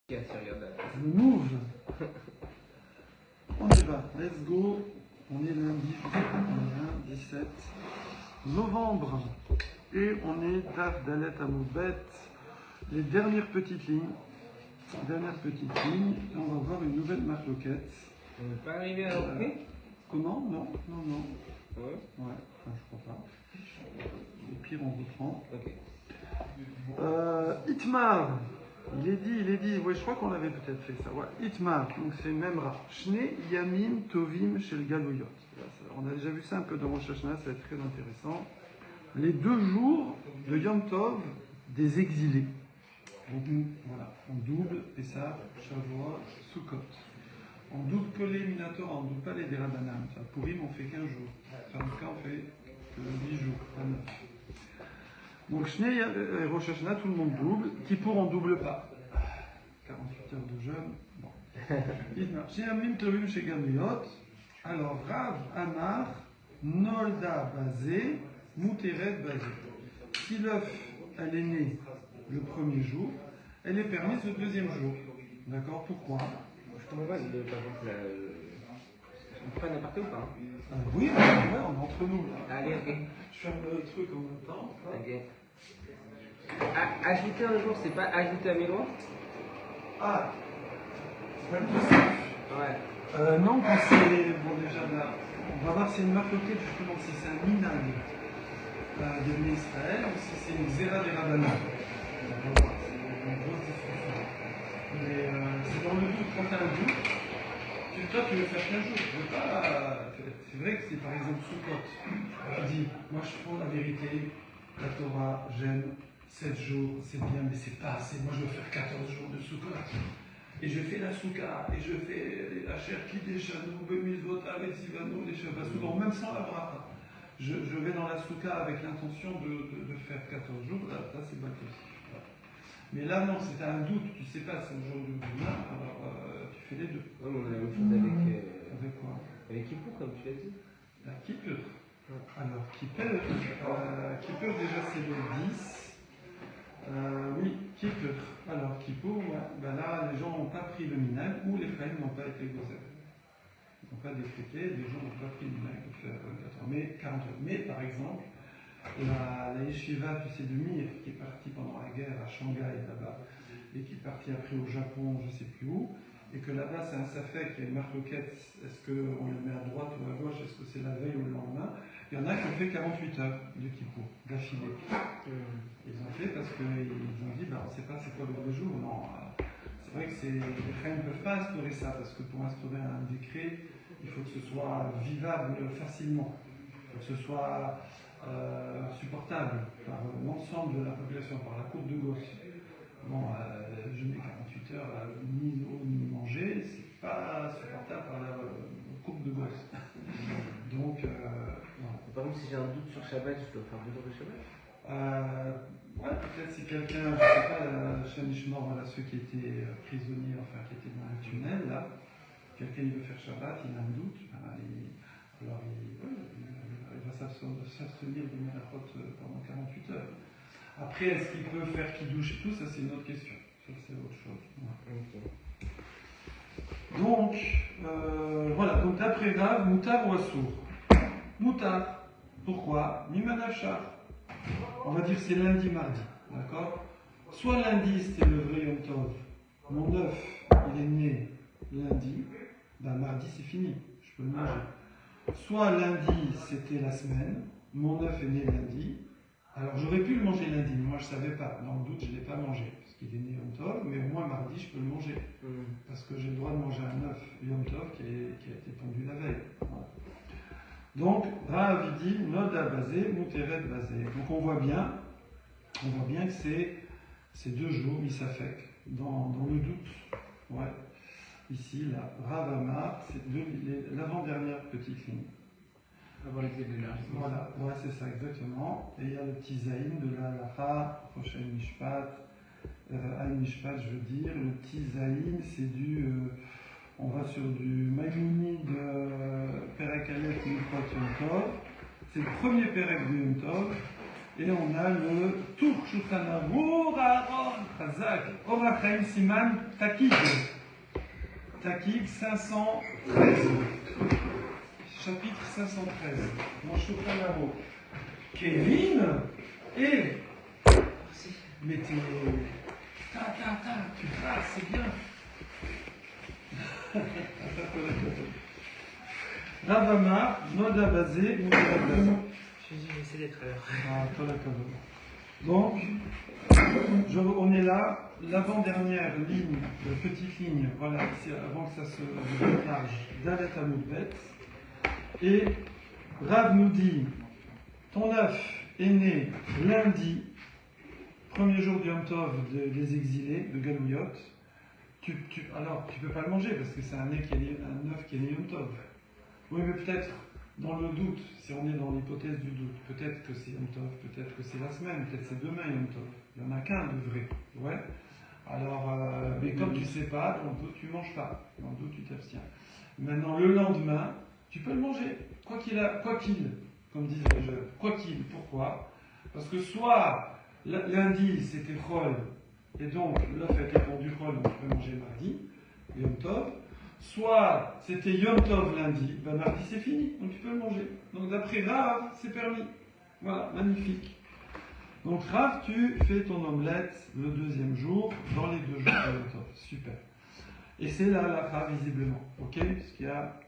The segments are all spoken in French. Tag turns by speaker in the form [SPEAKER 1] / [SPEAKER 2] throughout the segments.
[SPEAKER 1] Le move. On y va, let's go. On est lundi, je sais pas combien, 17 novembre. Et on est Daf Dalet Amoubet. Les dernières petites lignes. Et on va voir une nouvelle marloquette.
[SPEAKER 2] On n'est pas arrivé à l'entrée
[SPEAKER 1] Comment? Non.
[SPEAKER 2] Ouais.
[SPEAKER 1] Ouais, enfin, je crois pas. Au pire, on reprend.
[SPEAKER 2] Ok.
[SPEAKER 1] Itmar. Il est dit. Ouais, je crois qu'on avait peut-être fait ça. Ouais. Itmar, donc c'est le même rat. Shne Yamim Tovim chez le Galouyot. On a déjà vu ça un peu dans Rosh Hashanah, ça va être très intéressant. Les 2 jours de Yom Tov des exilés. Donc voilà, on double Pessah, Shavuot, Sukkot. On double que les Minatora, on double pas les Derabanan. Pourim, on fait 15 jours. Hanouka, on fait 10 jours, pas 9. Donc, Shnei Rosh Hashanah, tout le monde double. Kippour, on double pas. 48 heures de jeûne. Bon. Chez Amim Tovim chez Gamliot. Alors, Rav Amar, Nolda Bazé, Mouteret Bazé. Si l'œuf, elle est née le premier jour, elle est permise le deuxième jour. D'accord? Pourquoi?
[SPEAKER 2] Je comprends pas, par exemple, on peut pas n'importe où pas
[SPEAKER 1] Oui, on est entre nous.
[SPEAKER 2] Allez, ok.
[SPEAKER 1] Je ferme le truc en même temps.
[SPEAKER 2] Ok. Ajouter un jour, c'est pas ajouter un mémoire?
[SPEAKER 1] Ah, c'est pas le tout simple.
[SPEAKER 2] Ouais.
[SPEAKER 1] Non, quand c'est. Bon, déjà là, on va voir si c'est une marloquette justement, si c'est un minag de l'Union Israël ou si c'est une zera des Rabbanan. On va voir, c'est une grosse discussion. Mais c'est dans le doute, quand tu as un doute, toi tu veux faire 15 jours. Tu veux pas. C'est vrai que c'est par exemple Sukkot. Tu dis, moi je prends la vérité, la Torah, j'aime 7 jours, c'est bien, mais c'est pas assez. Moi je veux faire 14 jours de Sukkot. Et je fais la souka, et je fais la chair qui déchanou, bemizvota, vetzivano, les shabasou, même sans la bracha. Je vais dans la souka avec l'intention de faire 14 jours, là c'est pas possible. Mais là non, c'est un doute, tu sais pas, c'est le jour de demain, alors tu fais les deux.
[SPEAKER 2] Ouais, mais on a la même chose avec.
[SPEAKER 1] Avec quoi?
[SPEAKER 2] Avec Kippour, comme tu l'as dit.
[SPEAKER 1] La Kippur. Alors, Kippur déjà c'est le 10. Oui, Kippur. Alors, Kippour, ouais. Ben là, les gens n'ont pas pris le minag ou les frères n'ont pas été gozés. Ils n'ont pas décrété, les gens n'ont pas pris le minag de faire 24 heures. Mais 40 heures. Mais par exemple, la yeshiva, tu sais, de Mir, qui est partie pendant la guerre à Shanghai là-bas, et qui est partie après au Japon, je ne sais plus où, et que là-bas c'est un safek, il y a une marloquette, est-ce qu'on le met à droite ou à gauche, est-ce que c'est la veille ou le lendemain? Il y en a qui ont fait 48 heures de Kippour, d'affilée. Ils ont fait parce qu'ils ont dit, on ne sait pas c'est quoi le vrai jour. Non, c'est vrai que les frères ne peuvent pas instaurer ça, parce que pour instaurer un décret, il faut que ce soit vivable facilement, il faut que ce soit supportable par l'ensemble de la population, par la courbe de Gauss. Bon, je mets 48 heures, ni eau ni manger, c'est pas supportable par la courbe de Gauss. Donc, voilà.
[SPEAKER 2] Par exemple, si j'ai un doute sur Shabbat, je dois faire 2 jours de Shabbat?
[SPEAKER 1] Ouais, peut-être si quelqu'un, je ne sais pas, Shanishmor, voilà, ceux qui étaient prisonniers, enfin qui étaient dans un tunnel, là, quelqu'un il veut faire Shabbat, il a un doute, il va s'abstenir de Melachot pendant 48 heures. Après, est-ce qu'il peut faire Kiddush et tout, ça c'est une autre question. Ça c'est autre chose. Ouais.
[SPEAKER 2] Ok.
[SPEAKER 1] Donc, voilà, donc d'après Rav, Moutar ou Assour? Moutar. Pourquoi? Mimanachar. On va dire c'est lundi, mardi. D'accord? Soit lundi, c'était le vrai Yom Tov. Mon œuf, il est né lundi. Mardi, c'est fini. Je peux le manger. Soit lundi, c'était la semaine. Mon œuf est né lundi. Alors j'aurais pu le manger lundi, mais moi je ne savais pas. Dans le doute, je ne l'ai pas mangé. Parce qu'il est né Yom Tov. Mais au moins mardi, je peux le manger. Parce que j'ai le droit de manger un œuf Yom Tov qui a été pondu la veille. Voilà. Donc, Rav dit Noda Bazé, Mouteret Bazé. Donc on voit bien que c'est 2 jours, Misafek, dans le doute. Ouais. Ici, là, Rav Amar, c'est l'avant-dernière petite ligne.
[SPEAKER 2] Avant les élargissements.
[SPEAKER 1] Voilà, ouais, c'est ça, exactement. Et il y a le petit Zaïn de la Halacha, Rosh Mishpat, Mishpat, je veux dire. Le petit Zaïn, c'est on va sur du Maïmonide Perek Aleph Milchot Yom Tov. C'est le premier Perek de Yom Tov. Et on a le Tour Shulchan Aruch, Aaron, Chazak, Orach Chaim Siman, Takig. Takig 513. Chapitre 513. Dans Shulchan Aruch. Kevin et. Mais t'es. Tu traces, c'est bien. Ravama, Noda Bazé,
[SPEAKER 2] J'essaie d'être à l'heure.
[SPEAKER 1] Ah, toi la cadeau. Donc, on est là, l'avant-dernière ligne, petite ligne, voilà, ici, avant que ça se large, Dalet Amoudbet. Et Rav nous dit, ton œuf est né lundi, premier jour du Yom Tov des exilés, de Galouyot. Alors, tu peux pas le manger parce que c'est un œuf qui est né Yom Tov. Oui, mais peut-être dans le doute, si on est dans l'hypothèse du doute, peut-être que c'est Yom Tov, peut-être que c'est la semaine, peut-être c'est demain Yom Tov. Il n'y en a qu'un de vrai. Ouais. Alors, mais comme tu ne sais pas, dans le doute, tu ne manges pas. Dans le doute, tu t'abstiens. Maintenant, le lendemain, tu peux le manger. Quoi qu'il, comme disent les jeunes. Quoi qu'il. Pourquoi? Parce que soit lundi, c'était Chol, et donc l'œuf a été vendu Chol, donc tu peux manger mardi, Yom Tov. Soit c'était Yom Tov lundi, ben mardi c'est fini, donc tu peux le manger. Donc d'après Rav, c'est permis. Voilà, magnifique. Donc Rav, tu fais ton omelette le deuxième jour, dans les 2 jours de Yom Tov. Super. Et c'est là la Rav visiblement, ok? Parce qu'il y a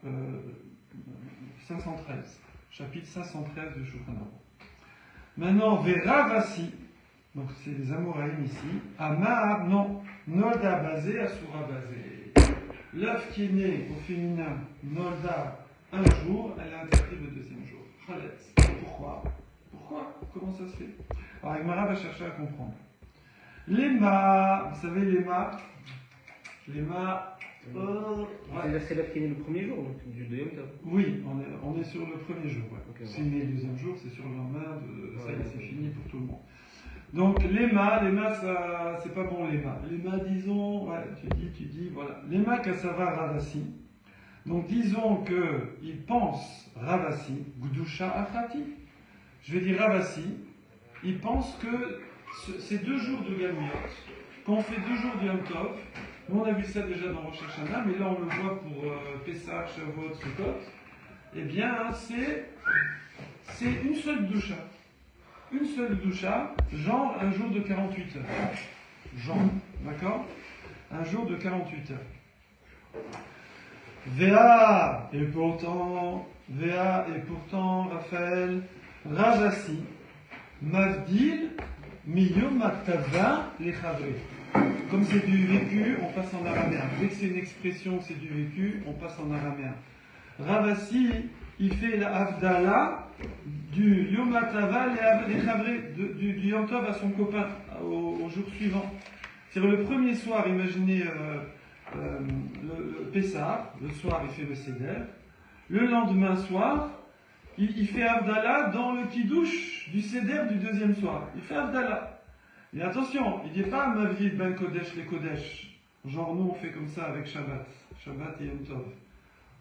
[SPEAKER 1] 513, chapitre 513 du Shulchan Aruch. Maintenant, Veravasi, donc c'est les Amoraïm ici, Amar, non, Nolda basé, Asura basé. L'œuf qui est né au féminin, Nolda, un jour, elle est interdite le deuxième jour. Chaletz. Pourquoi? Comment ça se fait? Alors, Agmara va chercher à comprendre. L'Ema, vous savez, l'Ema,
[SPEAKER 2] C'est-à-dire c'est l'œuf qui est né le premier jour, donc du deuxième Tov.
[SPEAKER 1] Oui, on est sur le premier jour. Ouais.
[SPEAKER 2] Okay,
[SPEAKER 1] c'est né le deuxième jour, c'est sur le lendemain, ça y est, c'est fini pour tout le monde. Donc l'Ema, ça, c'est pas bon l'Ema. L'Ema, disons, ouais, tu dis, voilà. L'Ema Kassava Ravasi. Donc disons qu'il pense Ravasi, Gdusha Afati. Je vais dire Ravasi, il pense que ces 2 jours de Galouyot, quand on fait 2 jours de Yom Tov, nous on a vu ça déjà dans Rosh Hashanah, mais là on le voit pour Pessah, Shavuot, Sukkot, eh bien c'est une seule doucha. Une seule doucha, genre un jour de 48 heures. Genre, d'accord? Un jour de 48 heures. Véa, et pourtant, Raphaël, Ravasi, Mavdil, Miyomatava, les Chavré. Comme c'est du vécu, on passe en araméen. Dès que c'est une expression, c'est du vécu, on passe en araméen. Ravasi, il fait la Havdalah du Yomatava, les Chavré, du Yom Tov à son copain au jour suivant. C'est-à-dire le premier soir, imaginez le Pessah, le soir il fait le Seder. Le lendemain soir, il fait Havdalah dans le Kiddush du Seder du deuxième soir. Il fait Havdalah. Mais attention, il n'est pas Mavrid ben Kodesh les Kodesh. Genre nous on fait comme ça avec Shabbat et Yom Tov.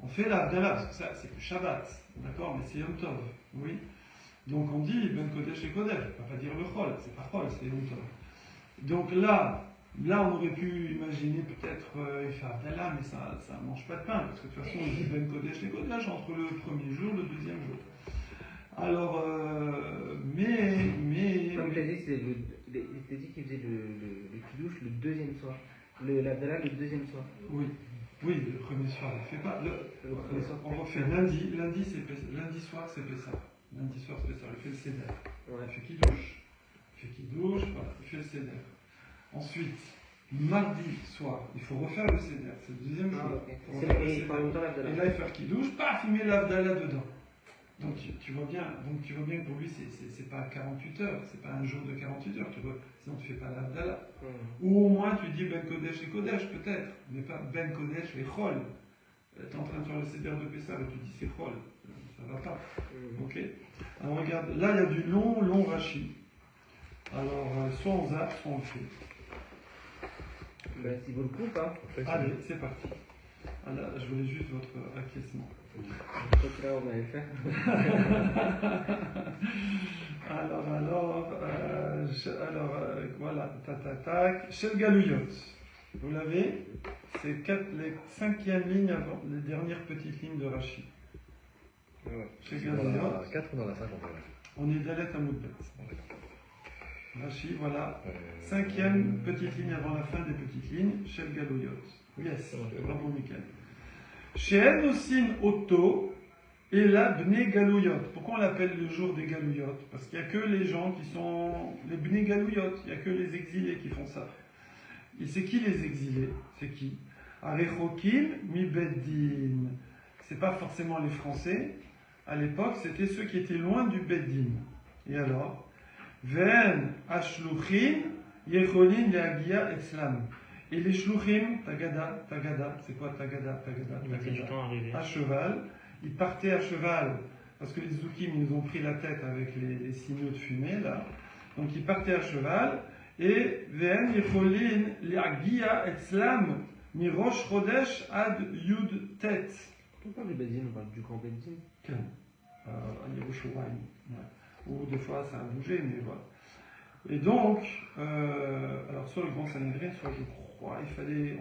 [SPEAKER 1] On fait l'Havdalah, parce que ça c'est le Shabbat, d'accord, mais c'est Yom Tov, oui. Donc on dit ben Kodesh et Kodesh, on ne va pas dire le Chol, c'est pas Chol, c'est Yom Tov. Donc là on aurait pu imaginer peut-être il fait Havdalah, mais ça ne mange pas de pain, parce que de toute façon on dit ben Kodesh et Kodesh entre le premier jour et le deuxième jour. Alors, mais...
[SPEAKER 2] Comme je l'ai dit, il était dit qu'il faisait le kidouche le deuxième soir. L'Havdalah le deuxième soir.
[SPEAKER 1] Oui, le premier soir, il ne fait pas.
[SPEAKER 2] Le premier soir.
[SPEAKER 1] On refait lundi soir c'est Pessah. Lundi soir c'est Pessah, il fait le Seder.
[SPEAKER 2] Ouais.
[SPEAKER 1] Il fait Kiddush, voilà, il fait le Seder. Ensuite, mardi soir, il faut refaire le Seder, c'est le deuxième jour.
[SPEAKER 2] Okay.
[SPEAKER 1] Et là il fait Kiddush, paf, il met l'Havdalah dedans. Donc tu vois bien que pour lui c'est pas 48 heures, c'est pas un jour de 48 heures, tu vois, sinon tu fais pas l'Havdalah. Ou au moins tu dis Ben Kodesh et Kodesh peut-être, mais pas Ben Kodesh et Chol. Tu es en train de faire le Seder de Pessah et tu dis c'est Chol, ça va pas. Ok. Alors regarde, là il y a du long Rashi. Alors soit on zappe, soit on le fait.
[SPEAKER 2] Ben, s'il vaut le coup, pas.
[SPEAKER 1] Allez, c'est parti. Alors, je voulais juste votre acquiescement.
[SPEAKER 2] Je crois que là on allait le faire.
[SPEAKER 1] Voilà, tac. Shel Galouyot. Vous l'avez? C'est les 5e lignes avant, les dernières petites lignes de Rashi.
[SPEAKER 3] Ouais.
[SPEAKER 1] Shel
[SPEAKER 3] Dans
[SPEAKER 1] Galouyot.
[SPEAKER 3] la 4 ou dans la 5 on fait.
[SPEAKER 1] On est Dalet Amoudbet. Rashi, voilà. 5e petite ligne avant la fin des petites lignes. Shel Galouyot. Yes, bravo Michael. Shel Nosin Otto. Et là, Bnei Galouyot. Pourquoi on l'appelle le jour des Galouyot? Parce qu'il n'y a que les gens qui sont les Bnei Galouyot. Il n'y a que les exilés qui font ça. Et c'est qui les exilés? C'est qui? Arechokim mi Beddin. C'est pas forcément les Français. À l'époque, c'était ceux qui étaient loin du Beddin. Et alors? Ven ashluchim yecholin leagia etzlam. Et les shluchim, tagada, c'est quoi tagada? À cheval. Ils partaient à cheval, parce que les Zoukim, ils nous ont pris la tête avec les signaux de fumée, là. Donc ils partaient à cheval, et Ve'en Yecholin Li'agia Etzlam Mirosh Chodesh Ad Yud Tet.
[SPEAKER 2] Pourquoi les Bédines, on parle du camp Bédine?
[SPEAKER 1] À Yerushalayim. Ou des fois ça a bougé, mais voilà. Et donc, alors soit le grand Sanhedrin, soit je crois, il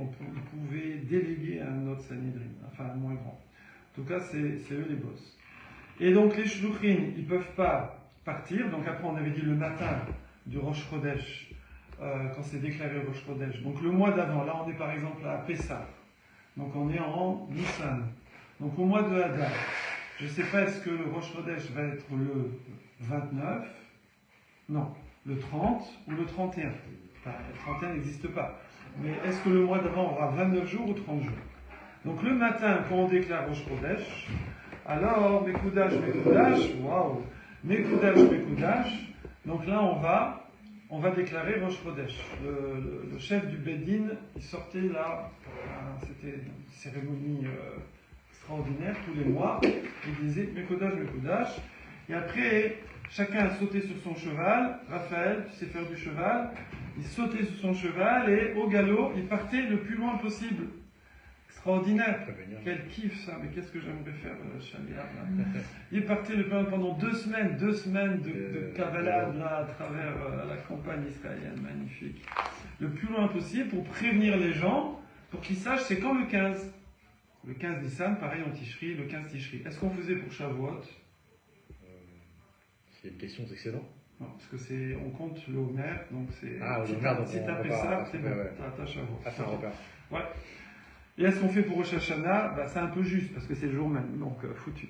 [SPEAKER 1] pouvait déléguer à un autre Sanhedrin, enfin un moins grand. En tout cas, c'est eux les boss. Et donc les shluchim, ils ne peuvent pas partir. Donc après, on avait dit le matin du Rosh Chodesh, quand c'est déclaré Rosh Chodesh. Donc le mois d'avant, là on est par exemple à Pessah. Donc on est en Nissan. Donc au mois de Hadar, je ne sais pas est-ce que le Rosh Chodesh va être le 29, non, le 30 ou le 31. Enfin, le 31 n'existe pas. Mais est-ce que le mois d'avant aura 29 jours ou 30 jours? Donc le matin, quand on déclare Rosh Chodesh, alors Mekoudash, waouh, Mekoudash, donc là on va déclarer Rosh Chodesh. Le chef du Beddin, il sortait là, c'était une cérémonie extraordinaire tous les mois, il disait Mekoudash, et après chacun a sauté sur son cheval. Raphaël, tu sais faire du cheval, il sautait sur son cheval et au galop, il partait le plus loin possible. Extraordinaire, quel kiff ça, mais qu'est-ce que j'aimerais faire Chaliar là. Il partait le plan pendant 2 semaines de cavalade là à travers la campagne israélienne, magnifique. Le plus loin possible pour prévenir les gens, pour qu'ils sachent c'est quand le 15. Le 15 Nissan, pareil en Tishri, le 15 Tishri. Est-ce qu'on faisait pour Shavuot?
[SPEAKER 3] C'est une question, c'est excellent.
[SPEAKER 1] Non, parce que on compte le Homer, donc c'est.
[SPEAKER 3] Ah,
[SPEAKER 1] si t'as fait ça, c'est bon, t'as Shavuot.
[SPEAKER 3] Ah, c'est un repère.
[SPEAKER 1] Ouais. Et est-ce qu'on fait pour Rosh Hashanah? C'est un peu juste, parce que c'est le jour même, donc foutu.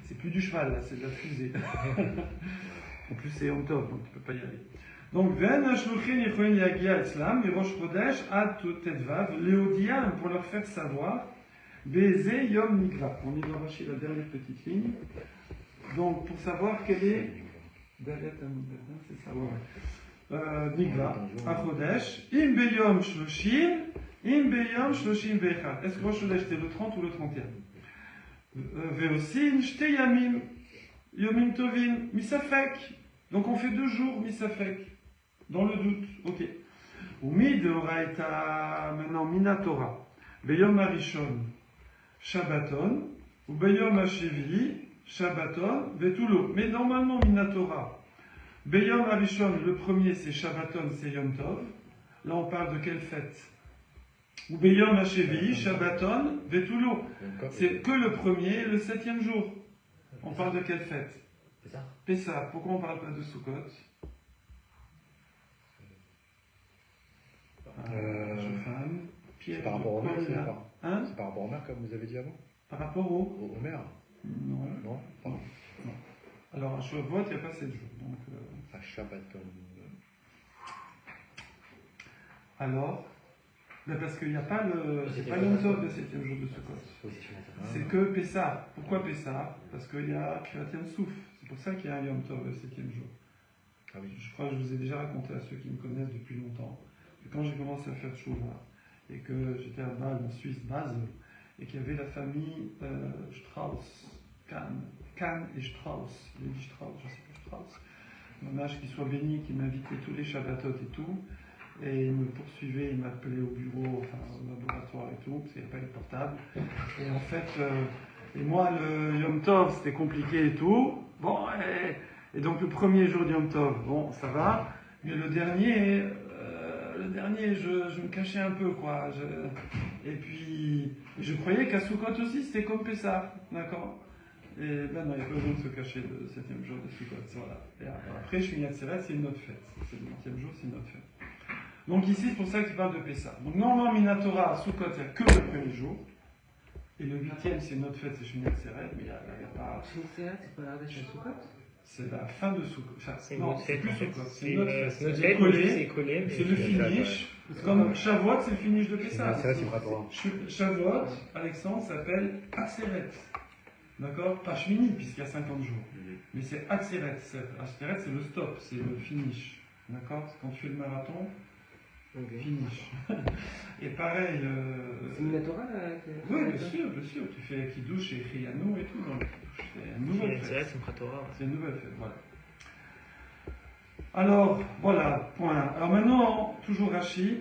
[SPEAKER 1] C'est plus du cheval, là, c'est de la fusée. En plus, c'est Yom Tov, donc tu peux pas y aller. Donc, Ven Ashluchin Yechoin Yagia Etzlam, Rosh Chodesh, Ad Tetvav, Léodiam, pour leur faire savoir, Beze Yom Nikva. On est dans la dernière petite ligne. Donc, pour savoir quel est. Dalet Amoudbet, c'est ça, ouais. Nikva, Achodesh, Im Beyom Shloshim, Im Beyom Shloshim Bechad. Est-ce que Rosh Chodesh c'était le 30 ou le 31? Veosin, Shte Yamim, Yomim Tovim, Misafek. Donc on fait 2 jours, Misafek. Dans le doute, ok. Umi de Oraita, maintenant Minatora. Beyom Arishon, Shabbaton, ou Beyom Hashevi, Shabbaton, Vetulo. Mais normalement, Minatora. Beyom Arishon, le premier c'est Shabbaton, c'est Yom Tov. Là on parle de quelle fête? Ou Beyom Hashevi, Shabbaton, Vetulo. C'est que le premier et le 7e jour. On parle de quelle fête? Pessah. Pourquoi on ne parle pas de Sukkot?
[SPEAKER 3] C'est par rapport au mer, c'est pas?
[SPEAKER 1] Hein?
[SPEAKER 3] C'est par rapport au mer, comme vous avez dit avant?
[SPEAKER 1] Par rapport au
[SPEAKER 3] mer?
[SPEAKER 1] Non.
[SPEAKER 3] Non.
[SPEAKER 1] Non. Alors, à Shavuot, il n'y a pas 7 jours. Donc,
[SPEAKER 3] à Shabbaton.
[SPEAKER 1] Alors, parce qu'il n'y a pas c'est pas Yom Tov le 7e jour de Sukkot. C'est que Pessah. Pourquoi Pessah? Parce qu'il y a Kriyat Yam Souf. C'est pour ça qu'il y a un Yom Tov le 7e jour.
[SPEAKER 3] Ah oui.
[SPEAKER 1] Je crois que je vous ai déjà raconté à ceux qui me connaissent depuis longtemps que quand j'ai commencé à faire Tshuva et que j'étais à Bâle, en Suisse, Basel, et qu'il y avait la famille Strauss, Kahn et Strauss, Lévi Strauss, je ne sais plus Strauss, mon âge qui soit béni, qui m'invitait tous les Shabbatot et tout, et il me poursuivait, il m'appelait au bureau, enfin au laboratoire et tout, parce qu'il n'y avait pas les portables. Et en fait, et moi le Yom Tov c'était compliqué et tout, Bon, et donc le premier jour du Yom Tov, bon, ça va. Mais le dernier, je me cachais un peu, quoi. Et puis, je croyais qu'à Sukkot aussi, c'était comme Pessah, d'accord? Et ben non, il n'y a pas besoin de se cacher le 7e jour de Sukkot, voilà. Et après, Shmini Atzeret, c'est une autre fête. C'est le 8e jour, c'est une autre fête. Donc ici, c'est pour ça qu'il parle de Pessah. Donc normalement, Minatora, à Sukkot, il n'y a que le premier jour. Et le 8e, c'est une autre fête, c'est Shmini Atzeret, mais il n'y a pas...
[SPEAKER 2] Shmini Atzeret, c'est pas la Sukkot?
[SPEAKER 1] C'est la fin de Sukkot. Enfin,
[SPEAKER 3] C'est
[SPEAKER 1] non,
[SPEAKER 3] une
[SPEAKER 1] c'est
[SPEAKER 3] fête,
[SPEAKER 1] plus
[SPEAKER 3] en fait.
[SPEAKER 1] Sukkot. C'est une autre fête.
[SPEAKER 3] C'est une
[SPEAKER 1] C'est
[SPEAKER 3] fête,
[SPEAKER 1] collé.
[SPEAKER 3] c'est collé.
[SPEAKER 1] C'est le finish. Comme Shavuot, c'est le finish de Pessah.
[SPEAKER 3] C'est c'est Bratora.
[SPEAKER 1] Shavuot, Alexandre, s'appelle Atzeret. D'accord? Pas Shmini, puisqu'il y a 50 jours. Mais c'est Atzeret. Atzeret, c'est le stop, c'est le finish. D'accord? C'est quand tu fais le marathon, finish. Et pareil.
[SPEAKER 2] C'est Minatora là?
[SPEAKER 1] Oui, bien sûr, bien sûr. Tu fais Kiddush et Chiyanu et tout dans le Kiddush. C'est une nouvelle fête. C'est une nouvelle fête, voilà. Alors, voilà, point. Alors maintenant, toujours Rashi,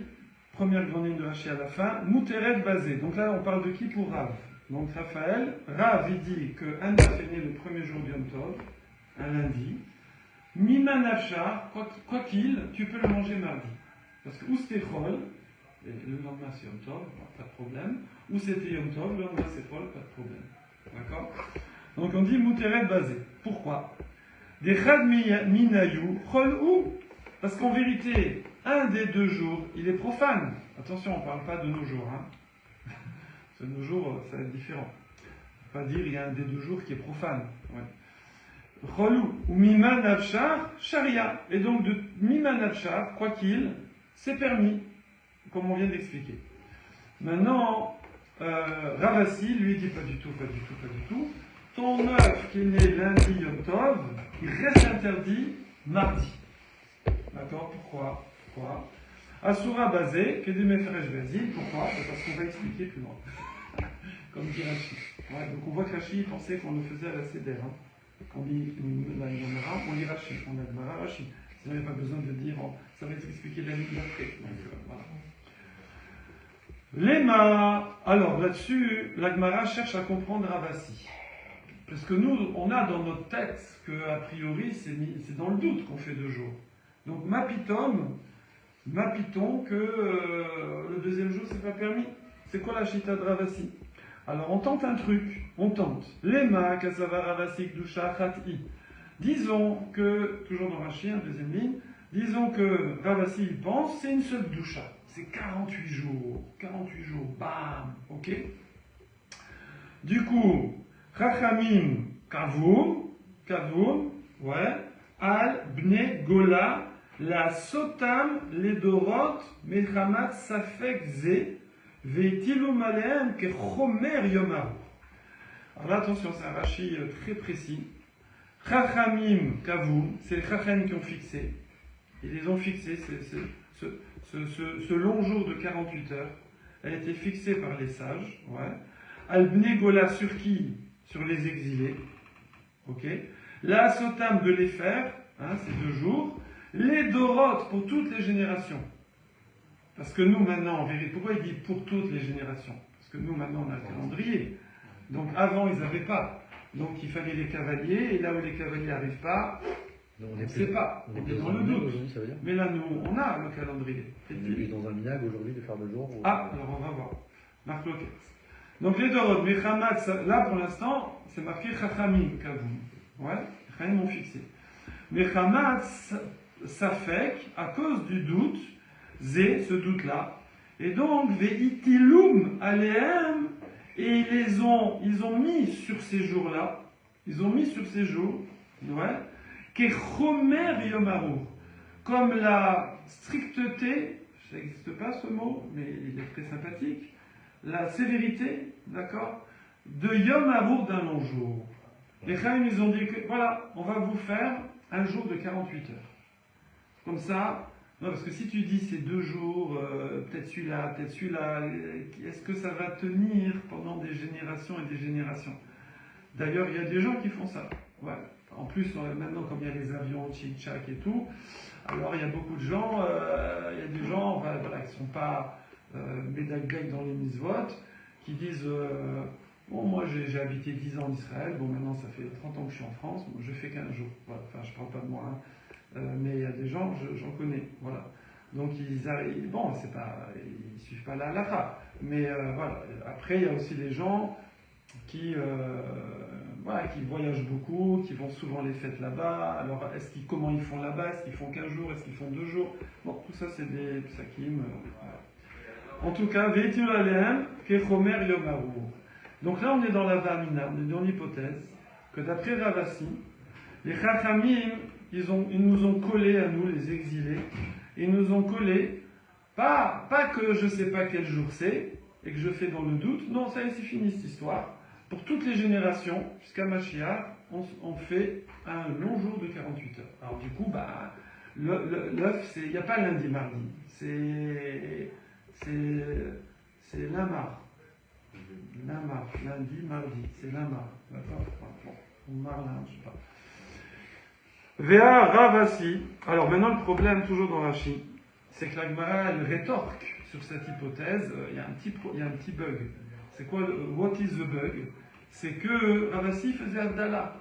[SPEAKER 1] première grande ligne de Rashi à la fin, Mouteret basé. Donc là, on parle de qui pour Rav? Donc Raphaël, Rav, il dit qu'un daf est né le premier jour du Yom Tov, un lundi. Miman Afshar, quoi qu'il, tu peux le manger mardi. Parce que ou c'était Chol, et le lendemain c'est Yom Tov, pas de problème. Ou c'était Yom Tov, le lendemain c'est Chol, pas de problème. D'accord? Donc on dit Mouteret basé. Pourquoi? Des Chad Minayu, Chol ou? Parce qu'en vérité, un des deux jours, il est profane. Attention, on ne parle pas de nos jours. Hein. De nos jours, ça va être différent. On ne peut pas dire il y a un des deux jours qui est profane. Ouais. Chol ou Miman Afshar, Sharia. Et donc de Miman Afshar, quoi qu'il, c'est permis, comme on vient d'expliquer. Maintenant, Ravasi, lui, dit pas du tout. Ton œuf qui est né lundi Yom Tov, il reste interdit mardi. D'accord? Pourquoi? Asura basé, que des méfresh basile. Pourquoi? Parce qu'on va expliquer plus loin. Comme dit Rashi. Ouais, donc on voit que Rashi pensait qu'on le faisait à la Seder. Hein. On lit la Yomara, on lit Rashi. On a le Mara Rashi. Sinon il n'y a pas besoin de dire, ça va être expliqué la nuit d'après. Donc voilà. Léma. Alors là-dessus, la Gemara cherche à comprendre Ravasi. Parce que nous, on a dans notre texte que, a priori, c'est dans le doute qu'on fait 2 jours. Donc, mapitons que le deuxième jour, c'est pas permis. C'est quoi la chita de Ravasi? Alors, on tente un truc. Lema, kasava Ravasi, kdusha, chati. Disons que, toujours dans Rashi, deuxième ligne, disons que Ravasi, il pense, c'est une seule doucha. C'est 48 jours. 48 jours, bam, ok? Du coup, Chachamim kavum, ouais, al bne gola, la sotam ledorot, mechamat safek ze, veitilum aleem ke chomer yomaru. Alors là, attention, c'est un Rashi très précis. Chachamim kavum, c'est les Chachamim qui ont fixé. Ils les ont fixés, ce long jour de 48 heures, elle a été fixée par les sages, ouais. Al bne gola sur qui? Sur les exilés, ok. La sotam de les faire, hein, c'est 2 jours. Les dorotes pour toutes les générations. Parce que nous maintenant, en vérité, pourquoi il dit pour toutes les générations? Parce que nous maintenant on a le calendrier. Donc avant ils n'avaient pas. Donc il fallait les cavaliers, et là où les cavaliers n'arrivent pas, on ne sait pas. On est dans le doute.
[SPEAKER 3] Ça veut dire.
[SPEAKER 1] Mais là nous, on a le calendrier.
[SPEAKER 3] On est dans un minag aujourd'hui de faire 2 jours.
[SPEAKER 1] Ah, alors on va voir. Marc Loquet. Donc les Dorot, Mechamat, là pour l'instant, c'est marqué Chachamim Kavum. Ouais, Chachamim ont fixé. Mechamat Safek, à cause du doute, Zé, ce doute-là. Et donc, Veitilum Aleem, et ils ont mis sur ces jours-là, ouais, Kechomer Yomaru, comme la stricteté, ça n'existe pas ce mot, mais il est très sympathique, la sévérité, d'accord, de Yom Harour d'un long jour. Les Chaim, ils ont dit que, voilà, on va vous faire un jour de 48 heures. Comme ça, non, parce que si tu dis ces 2 jours, peut-être celui-là, est-ce que ça va tenir pendant des générations et des générations? D'ailleurs, il y a des gens qui font ça. Ouais. En plus, maintenant, comme il y a les avions, tchic-tchac et tout, alors il y a beaucoup de gens, voilà, qui ne sont pas médaille dans les mitzvot, qui disent Bon, moi j'ai habité 10 ans en Israël, bon maintenant ça fait 30 ans que je suis en France, moi, je fais 15 jours, voilà. Enfin je parle pas de moi, hein. Mais il y a des gens, j'en connais, voilà. Donc ils arrivent, bon, c'est pas, ils suivent pas la halakha, mais voilà. Après il y a aussi des gens qui, voilà, qui voyagent beaucoup, qui vont souvent les fêtes là-bas. Alors comment ils font là-bas? Est-ce qu'ils font 15 jours? Est-ce qu'ils font 2 jours? Bon, tout ça c'est des psakim. Voilà. En tout cas, Veitul Alehem, Kechomer Yomaru. Donc là, on est dans la Vamina, on est dans l'hypothèse que d'après Ravasi, les Chachamim, ils nous ont collés à nous, les exilés, ils nous ont collés, pas que je ne sais pas quel jour c'est, et que je fais dans le doute, non, ça y est, c'est fini cette histoire. Pour toutes les générations, jusqu'à Mashiach, on fait un long jour de 48 heures. Alors du coup, bah, l'œuf, il n'y a pas lundi, mardi, c'est l'amar. L'amar, lundi, mardi, c'est l'amar. D'accord? Bon, on marlin, je sais pas. Vea Ravasi. Alors maintenant, le problème, toujours dans Rashi, c'est que la Gemara, elle rétorque sur cette hypothèse. Il y a un petit bug. C'est quoi what is the bug? C'est que Ravasi faisait Abdallah.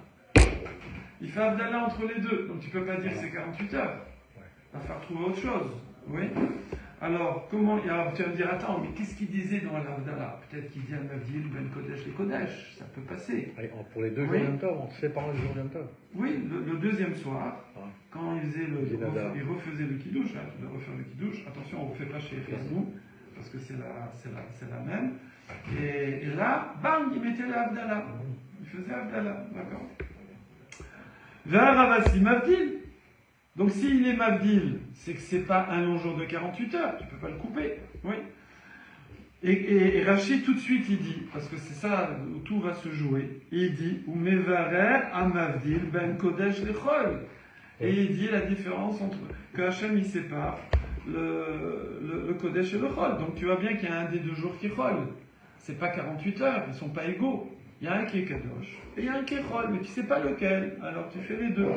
[SPEAKER 1] Il fait Abdallah entre les deux. Donc tu peux pas dire que c'est 48 heures. Il va falloir trouver autre chose. Oui? Alors, alors, tu vas me dire, attends, mais qu'est-ce qu'il disait dans l'Abdallah? Peut-être qu'il dit Al-Mavdil, Ben Kodesh, les Kodesh, ça peut passer.
[SPEAKER 3] Allez, pour les deux jours en même temps, on se sépare le jour en même temps.
[SPEAKER 1] Oui, le deuxième soir, quand il refaisait le Kiddush, hein, il refaire le Kiddush, attention, on ne refait pas chez nous, parce que c'est la même. Et là, bam, il mettait l'Abdallah. Il faisait Abdallah, d'accord? Vers Ravasi Mavdil. Donc s'il est Mavdil, c'est que c'est pas un long jour de 48 heures, tu peux pas le couper. Oui. Et Rachid tout de suite il dit, parce que c'est ça où tout va se jouer, il dit Umevarer Amavdil Ben Kodesh Lechol. Et il dit la différence entre que Hachem il sépare le Kodesh et le Chol. Donc tu vois bien qu'il y a un des deux jours qui Chol. C'est pas 48 heures, ils sont pas égaux. Il y a un qui est Kadosh et il y a un qui est Chol, mais tu sais pas lequel, alors tu fais les deux.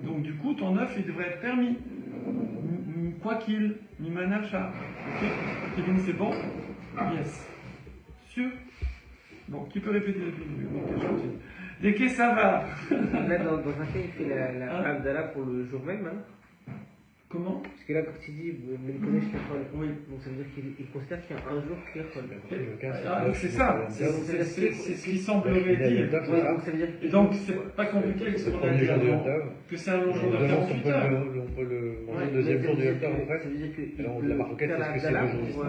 [SPEAKER 1] Donc du coup, ton œuf, il devrait être permis. Quoi qu'il, Mimanacha. Ok, Kevin, c'est bon? Yes. Sûr? Bon, qui peut répéter depuis le début? Ok, gentil. Les Kessavar.
[SPEAKER 2] Là, dans un cas, il fait la Abdallah pour le jour même, hein?
[SPEAKER 1] Comment?
[SPEAKER 2] Parce que là, quand il dit Ben Kodesh Lechol,
[SPEAKER 1] oui.
[SPEAKER 2] Donc ça veut dire qu'il considère qu'il y a un jour qui est Chol.
[SPEAKER 1] C'est ça, c'est ce qui semblerait dire. Et donc c'est pas compliqué ce qu'on a dit avant, que c'est un long jour de 48 heures.
[SPEAKER 3] On peut le manger le deuxième jour du Yom Tov après. Alors la maroquette, est-ce que c'est le jour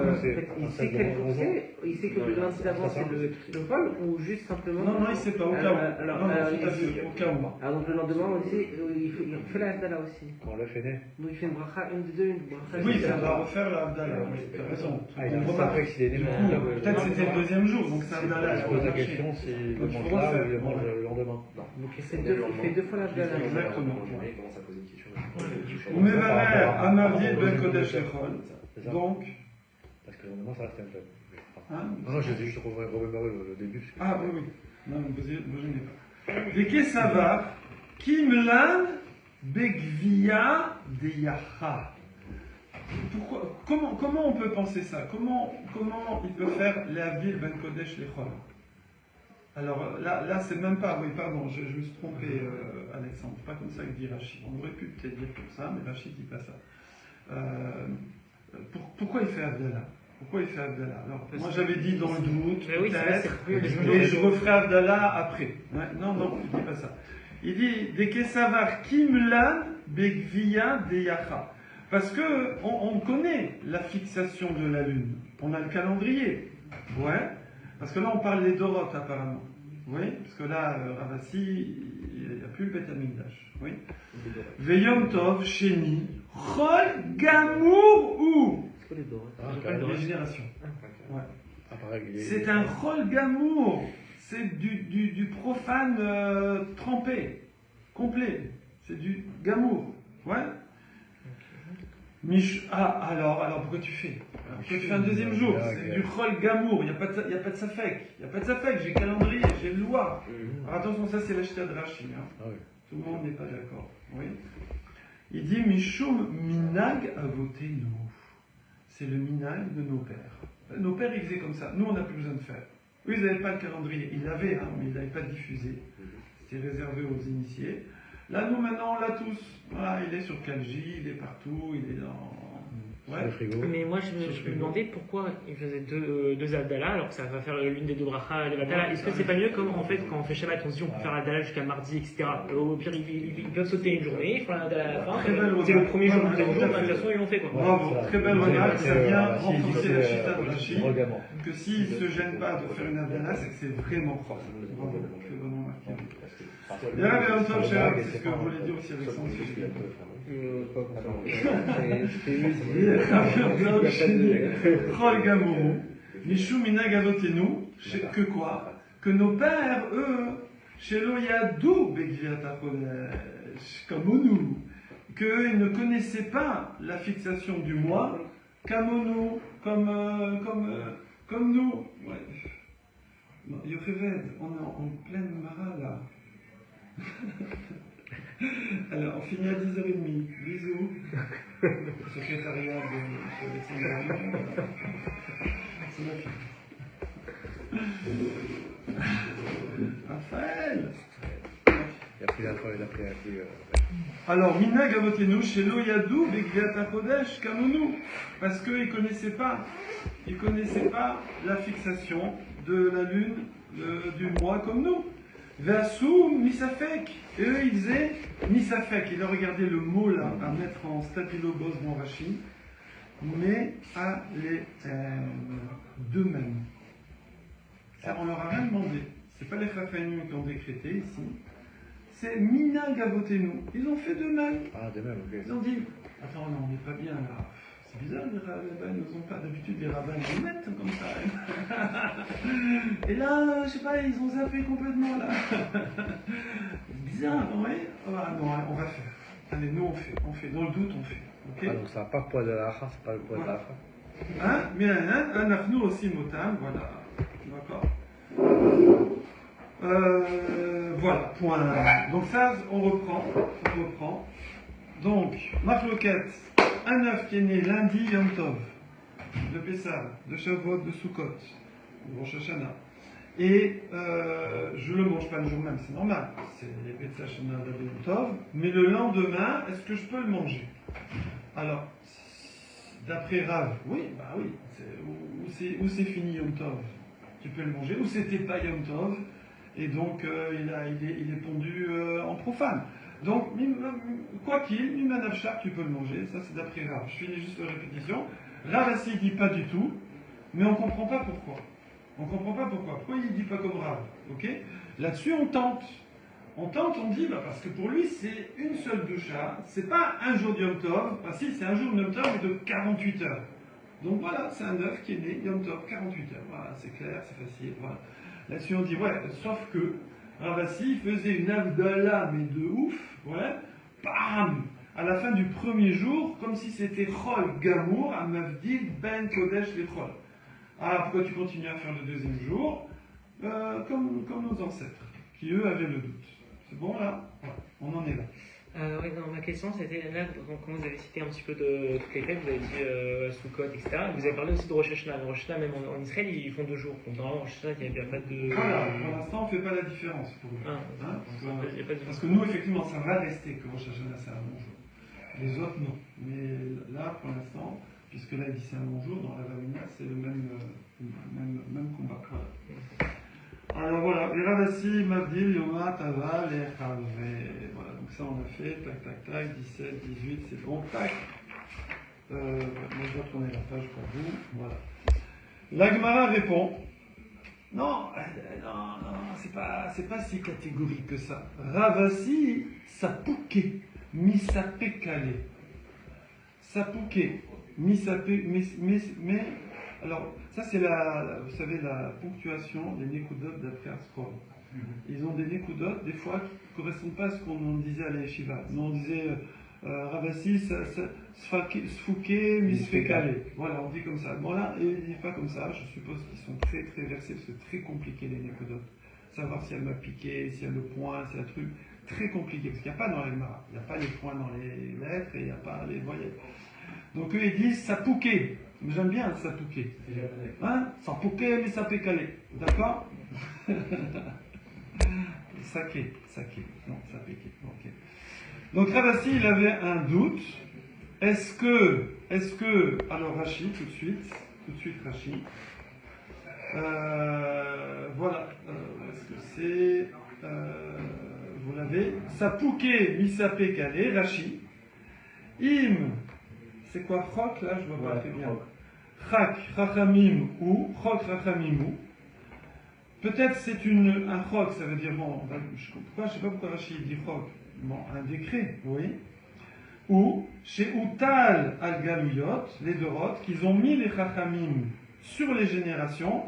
[SPEAKER 2] il sait quel jour c'est, il sait que le lundi d'avant c'est le Chol ou juste simplement.
[SPEAKER 1] Non, il sait pas, au cas où. Non, tout à fait, au cas où.
[SPEAKER 2] Alors donc le lendemain, on dit, il fait la Abdallah aussi.
[SPEAKER 3] Quand on l'a fait né.
[SPEAKER 2] Donc il fait une bracha, une des deux, une bracha.
[SPEAKER 1] Oui, ça va refaire la Abdallah, oui, tu as raison.
[SPEAKER 3] Il remarque s'il est né.
[SPEAKER 1] Peut-être c'était le deuxième jour, donc c'est Abdallah.
[SPEAKER 3] Je pose la question s'il le mange là ou il le mange le lendemain.
[SPEAKER 2] Donc il fait deux fois l'Abdallah.
[SPEAKER 1] Exactement. Umevarer Amavdil Ben Kodesh Lechol. Donc.
[SPEAKER 3] Parce que le lendemain, ça reste un peu.
[SPEAKER 1] Hein?
[SPEAKER 3] Non, je vais juste remémorer le début.
[SPEAKER 1] Ah oui, oui. Non, ne vous gênez pas. Les Kessavar, Kimlan Begvia Deyacha. Comment on peut penser ça? Comment il peut faire l'Avdil Ben Kodesh Lechol? Alors là c'est même pas, oui pardon, je me suis trompé Alexandre, c'est pas comme ça que dit Rachid. On aurait pu peut-être dire comme ça, mais Rachid dit pas ça. Pourquoi il fait Abdallah? Pourquoi il fait Abdallah? Alors, moi j'avais dit dans le doute, peut-être, et je referai Abdallah après. Ouais, non, il dit pas ça. Il dit des Kesavar Kimlan Begvia Deyacha. Parce que on connaît la fixation de la lune. On a le calendrier. Ouais. Parce que là on parle des Doroth apparemment. Oui. Parce que là, Ravasi, il n'y a plus le Beth Amikdash. Oui. Veyom Tov, Sheni, Chol Gamour ou.
[SPEAKER 2] C'est quoi les Doroth?
[SPEAKER 1] Les générations. Ouais. C'est
[SPEAKER 3] un
[SPEAKER 1] un Chol Gamour. C'est du profane trempé, complet. C'est du Gamour. Ouais. Alors pourquoi tu fais? Pourquoi tu fais un deuxième jour? C'est du Chol Gamour, il n'y a pas de Safek. Il n'y a pas de Safek, j'ai calendrier, j'ai loi. Alors attention, ça c'est l'acheteur de Rashi. Hein. Tout le monde n'est pas d'accord. Oui. Il dit Mishum Minag Avotenu. C'est le Minag de nos pères. Nos pères ils faisaient comme ça. Nous on n'a plus besoin de faire. Eux, ils n'avaient pas le calendrier. Ils l'avaient, hein, mais ils ne l'avaient pas diffusé. C'était réservé aux initiés. Là, nous, maintenant, on l'a tous. Voilà, il est sur 4J, il est partout, il est dans...
[SPEAKER 3] Ouais. Le frigo.
[SPEAKER 4] Mais moi, je me demandais pourquoi il faisait deux Abdallah, alors que ça va faire l'une des deux brachas, les Vatala. Est-ce que c'est pas mieux comme en fait, quand on fait Shabbat, on se dit on peut faire Abdallah jusqu'à mardi, etc. Au pire, ils peuvent sauter une journée, ils font l'Abdallah à la fin. C'est le premier jour, le deuxième jour, de toute façon, ils l'ont fait. Quoi.
[SPEAKER 1] Bravo, très belle remarque, ça vient renforcer la chita de Rachid, que s'ils ne se gênent pas de faire une Abdallah, c'est que c'est vraiment propre. Bravo, très bonnement marqué. Il y a un top cher, c'est ce que vous voulez dire aussi avec son sujet. Que quoi? Que nos pères, eux, chez l'Oyadou, comme nous, qu'eux, ils ne connaissaient pas la fixation du mois, comme nous, comme nous. Ouais. Yocheved, on est en pleine mara là. Alors, on finit à 10h30. Bisous. Secrétariat de Alexandre. C'est ma fille. Raphaël.
[SPEAKER 3] Il a pris la fois, il a pris.
[SPEAKER 1] Alors, Mina Gavotenu, chez l'Oyadou, Begviata Kodesh, Kamonu. Parce qu'ils ne connaissaient pas. Ils ne connaissaient pas la fixation de la lune, du mois comme nous. Vassou, Misafek. Et eux, ils disaient Misafek. Ils ont regardé le mot là, à mettre en stabilo-bos mon Rashi. Mais à les d'eux-mêmes. Ça, on leur a rien demandé. C'est pas les Chafayim qui ont décrété ici. C'est Mina Gavotenu. Ils ont fait d'eux-mêmes.
[SPEAKER 3] Ah, d'eux-mêmes, ok.
[SPEAKER 1] Ils ont dit attends, non, on n'est pas bien là. C'est bizarre, les rabbins nous ont pas d'habitude, les rabbins nous mettent comme ça. Et là, je sais pas, ils ont zappé complètement là. C'est bizarre, non, oui? Ah, non, on va faire. Allez, nous on fait. Dans le doute, on fait. Okay?
[SPEAKER 3] Ah, donc ça n'a pas le poids de la racha, c'est pas le poids de la racha.
[SPEAKER 1] Hein? Mais un afnou aussi motam, voilà. D'accord. Voilà, point. Donc ça, on reprend. Donc, Machloket, un œuf qui est né lundi Yom Tov, de Pessah, de Shavuot, de Sukkot, de Rosh Hashanah. Et je le mange pas le jour même, c'est normal. C'est les Pessah Shana de Yom Tov. Mais le lendemain, est-ce que je peux le manger? Alors, d'après Rav, oui, bah oui. Où c'est fini Yom Tov? Tu peux le manger. Ou c'était pas Yom Tov, et donc il est pondu en profane. Donc, quoi qu'il, Mimanavchar, tu peux le manger, ça c'est d'après Rav. Je finis juste la répétition. Rav assis dit pas du tout, mais on ne comprend pas pourquoi. Pourquoi il ne dit pas comme Rav? Ok? Là-dessus, on tente, on dit, parce que pour lui, c'est une seule doucha, c'est pas un jour de Yom Tov, si, c'est un jour de Yom Tov mais de 48 heures. Donc voilà, c'est un œuf qui est né Yom Tov, 48 heures. Voilà, c'est clair, c'est facile, voilà. Là-dessus, on dit, ouais, sauf que Ravasi faisait une Avdallah, mais de ouf, ouais, bam, à la fin du premier jour, comme si c'était Chol Gamour, à Mavdil Ben Kodesh les Chol. Ah, pourquoi tu continues à faire le deuxième jour? Comme nos ancêtres, qui eux avaient le doute. C'est bon là? Ouais, on en est là.
[SPEAKER 4] Oui, non, ma question c'était là, quand vous avez cité un petit peu de toutes les fêtes, vous avez dit Sukkot, etc. Vous avez parlé aussi de Rosh Hashanah. Rosh Hashanah, même en Israël, ils font 2 jours. Donc normalement, Rosh Hashanah, il n'y a pas de.
[SPEAKER 1] Voilà, pour l'instant, on ne fait pas la différence pour eux. Parce que nous, effectivement, ça va rester que Rosh Hashanah, c'est un bon jour. Les autres, non. Mais là, pour l'instant, puisque là, il dit c'est un bon jour, dans la Ravina, c'est le même combat. Voilà. Alors voilà, les Ravassi, Mavdil, Yoma, Tava, les Chavé. Voilà, donc ça on a fait, tac, 17, 18, c'est bon, tac. Moi je dois tourner la page pour vous, voilà. L'Agmara répond, non, c'est pas si catégorique que ça. Ravassi, sapouké, misapékalé. Sapouké, misapé, mais alors, ça c'est vous savez, la ponctuation, les nékudot d'après Arskol. Ils ont des nékudot, des fois, qui ne correspondent pas à ce qu'on disait à la yeshiva. Nous, on disait Ravassi, Sfouké, Misfekale. Voilà, on dit comme ça. Bon là, ils ne disent pas comme ça. Je suppose qu'ils sont très très versés, parce que c'est très compliqué les nékudot. Savoir si elle m'a piqué, si elle a le point, si elle a le truc. Très compliqué, parce qu'il n'y a pas dans la Gemara. Il n'y a pas les points dans les lettres et il n'y a pas les voyelles. Donc eux, ils disent Sapouké. J'aime bien sapouquer. Hein? Sapouquer, mais sapécalé. D'accord? Saké. Non, sapéqué. Ok. Donc Ravasi, il avait un doute. Est-ce que, alors Rashi, tout de suite Rashi. Voilà. Est-ce que c'est, vous l'avez. Sapouqué, misapé calé, Rashi. Im, c'est quoi chok là? Je vois pas très bien. Chak, rachamim ou, chok, rachamim ou. Peut-être c'est un chok, ça veut dire, bon, je sais pas pourquoi Rashi dit chok. Bon, un décret, oui. Ou, chez Utal al-Galuyot, les Dorot, qu'ils ont mis les chachamim sur les générations.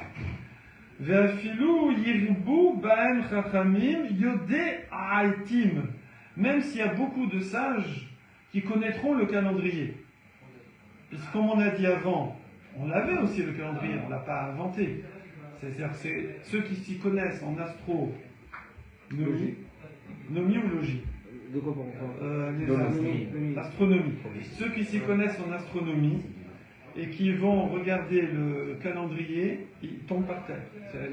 [SPEAKER 1] Ve'afilu yirbu ba'em chachamim yodé ha'aitim. Même s'il y a beaucoup de sages qui connaîtront le calendrier. Puisque comme on a dit avant, on l'avait aussi le calendrier, on ne l'a pas inventé. C'est-à-dire que c'est ceux qui s'y connaissent en astronomie ou logie.
[SPEAKER 2] De quoi
[SPEAKER 1] l'astronomie. Ceux qui s'y connaissent en astronomie et qui vont regarder le calendrier, ils tombent par terre.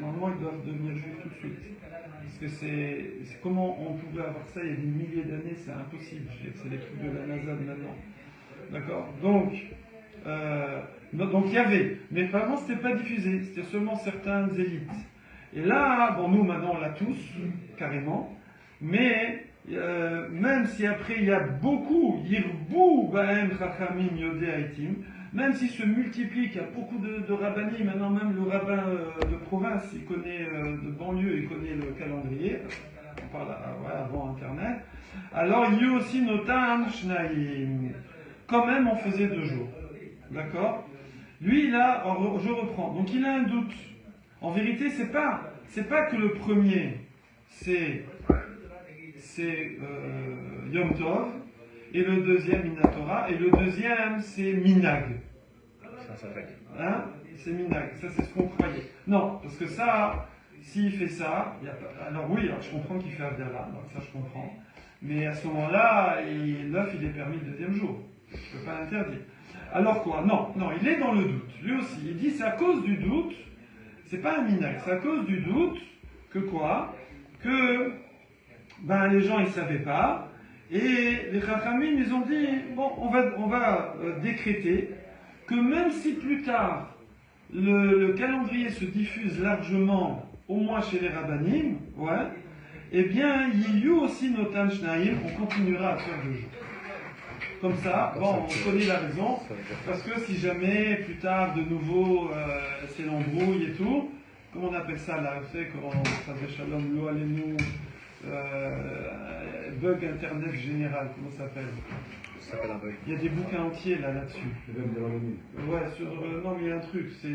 [SPEAKER 1] Normalement, ils doivent devenir juifs tout de suite. Parce que c'est comment on pouvait avoir ça il y a des milliers d'années, c'est impossible. C'est les trucs de la NASA de maintenant. D'accord? Donc il y avait. Mais vraiment, c'était pas diffusé. C'était seulement certaines élites. Et là, bon, nous, maintenant, on l'a tous, carrément. Mais même si après il y a beaucoup, Yirbu Baem Chachamim Yodé Haïtim, même s'il se multiplie, qu'il y a beaucoup de rabbinim, maintenant même le rabbin de province, il connaît, de banlieue, il connaît le calendrier, on parle avant Internet, alors il y a aussi Notam Shnaim. Quand même, on faisait 2 jours. D'accord? Lui, là, je reprends. Donc il a un doute. En vérité, c'est pas que le premier, c'est Yom Tov, et le deuxième Minatora, et le deuxième c'est Minag. Hein? C'est Minag, ça c'est ce qu'on croyait. Non, parce que ça, s'il fait ça, alors oui, alors je comprends qu'il fait Abdallah, donc ça je comprends. Mais à ce moment-là, l'œuf il est permis le deuxième jour. Je ne peux pas l'interdire. Alors quoi? Non, il est dans le doute. Lui aussi, il dit c'est à cause du doute, c'est pas un Minag, c'est à cause du doute que quoi? Que les gens ils ne savaient pas, et les Chachamim ils ont dit bon, on va décréter que même si plus tard le calendrier se diffuse largement, au moins chez les Rabbanim, eh bien Yiyu aussi Notan Shnaim, on continuera à faire 2 jours. Comme ça, bon, on connaît la raison, parce que si jamais plus tard de nouveau c'est l'embrouille et tout, comment on appelle ça là, vous savez, quand ça fait Shalom, lo alenu, bug internet général, comment ça s'appelle?
[SPEAKER 3] Ça s'appelle un bug.
[SPEAKER 1] Il y a des bouquins entiers là-dessus. Ouais, non mais il y a un truc, c'est...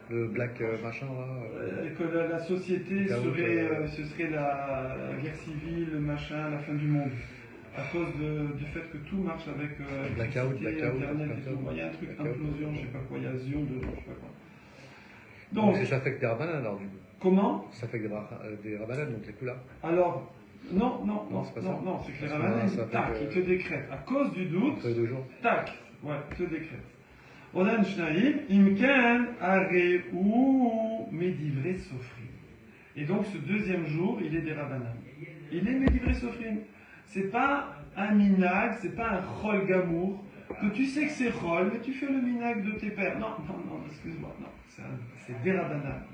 [SPEAKER 3] le black machin là.
[SPEAKER 1] Que la société ce serait la guerre civile, le machin, la fin du monde. À cause du fait que tout marche avec
[SPEAKER 3] blackout,
[SPEAKER 1] internet et tout. Il y a un truc, implosion, je sais pas quoi, il y a Zion de je sais pas quoi.
[SPEAKER 3] Donc ça fait que des rabbanan alors du coup.
[SPEAKER 1] Comment? Ça
[SPEAKER 3] fait que des rabbanan, donc les coups là.
[SPEAKER 1] Alors, non, c'est pas ça. Non, c'est que les rabbanan, tac, ils te décrètent. À cause du doute, tac, ils te décrètent. Odan Shnaim, Imken, Areu, Medivre Sofrim. Et donc ce deuxième jour, il est des rabbanan. Il est Medivre Sofrim. C'est pas un minag, c'est pas un chol gamour, que tu sais que c'est chol, mais tu fais le minag de tes pères. Non, excuse-moi, non, c'est des rabbanan.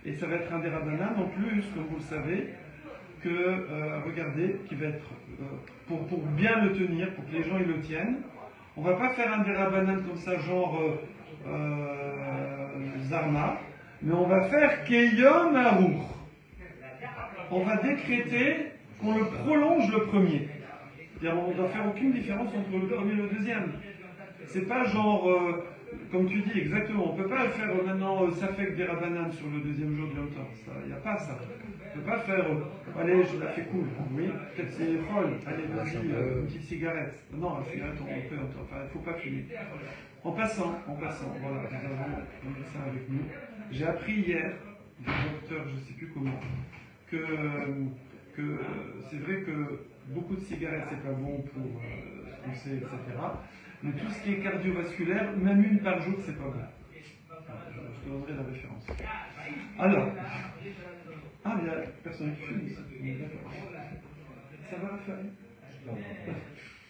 [SPEAKER 1] Et ça va être un des rabbanan en plus, comme vous le savez, que, regardez, qui va être, pour bien le tenir, pour que les gens ils le tiennent, on va pas faire un des rabbanan comme ça, genre Zarma, mais on va faire Keyom Arour. On va décréter qu'on le prolonge le premier. C'est-à-dire, on ne doit faire aucune différence entre le premier et le deuxième. C'est pas genre, comme tu dis exactement, on ne peut pas faire maintenant Safek des Rabbanan sur le deuxième jour de Yom Tov. Il n'y a pas ça. On ne peut pas faire, allez, je la fais cool. Oui, peut-être c'est folle. Allez, vas-y, une petite cigarette. Non, la cigarette, on peut, enfin, il ne faut pas fumer. En passant, voilà, nous avons dit ça avec nous. J'ai appris hier, du docteur, je ne sais plus comment, que c'est vrai que beaucoup de cigarettes c'est pas bon pour poussée, etc. Mais tout ce qui est cardiovasculaire, même une par jour, c'est pas bon. Je te donnerai la référence. Alors, il y a personne qui fume ici. D'accord. Ça va, Raphaël?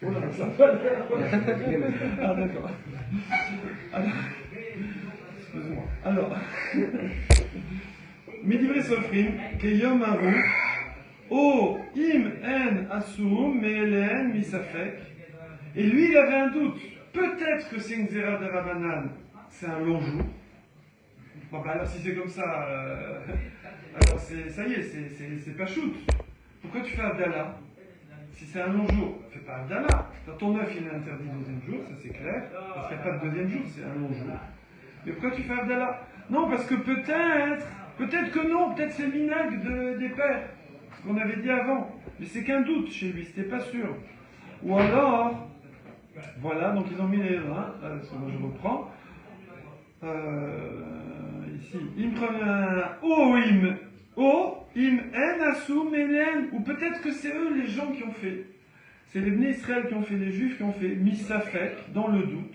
[SPEAKER 1] Oh là, ça va. Ah, d'accord. Alors, excuse-moi. Alors, Midivre Sofrim, Keyom Aru, O Im En Asum, Meelen Misafek. Et lui, il avait un doute. Peut-être que c'est une Zera de Rabanan, c'est un long jour. Bon, bah alors, si c'est comme ça, alors ça y est, c'est pas shoot. Pourquoi tu fais Abdallah? Si c'est un long jour, fais pas Abdallah. Dans ton œuf, il est interdit le deuxième jour, ça c'est clair. Parce qu'il n'y a pas de deuxième jour, c'est un long jour. Mais pourquoi tu fais Abdallah? Non, parce que peut-être que non, peut-être c'est le minag des pères, ce qu'on avait dit avant. Mais c'est qu'un doute chez lui, c'était pas sûr. Ou alors, voilà, donc ils ont mis les reins, je reprends. Ici, im en asum menen, ou peut-être que c'est eux les gens qui ont fait. C'est les Bnei Israël qui ont fait, les Juifs qui ont fait misafek, dans le doute.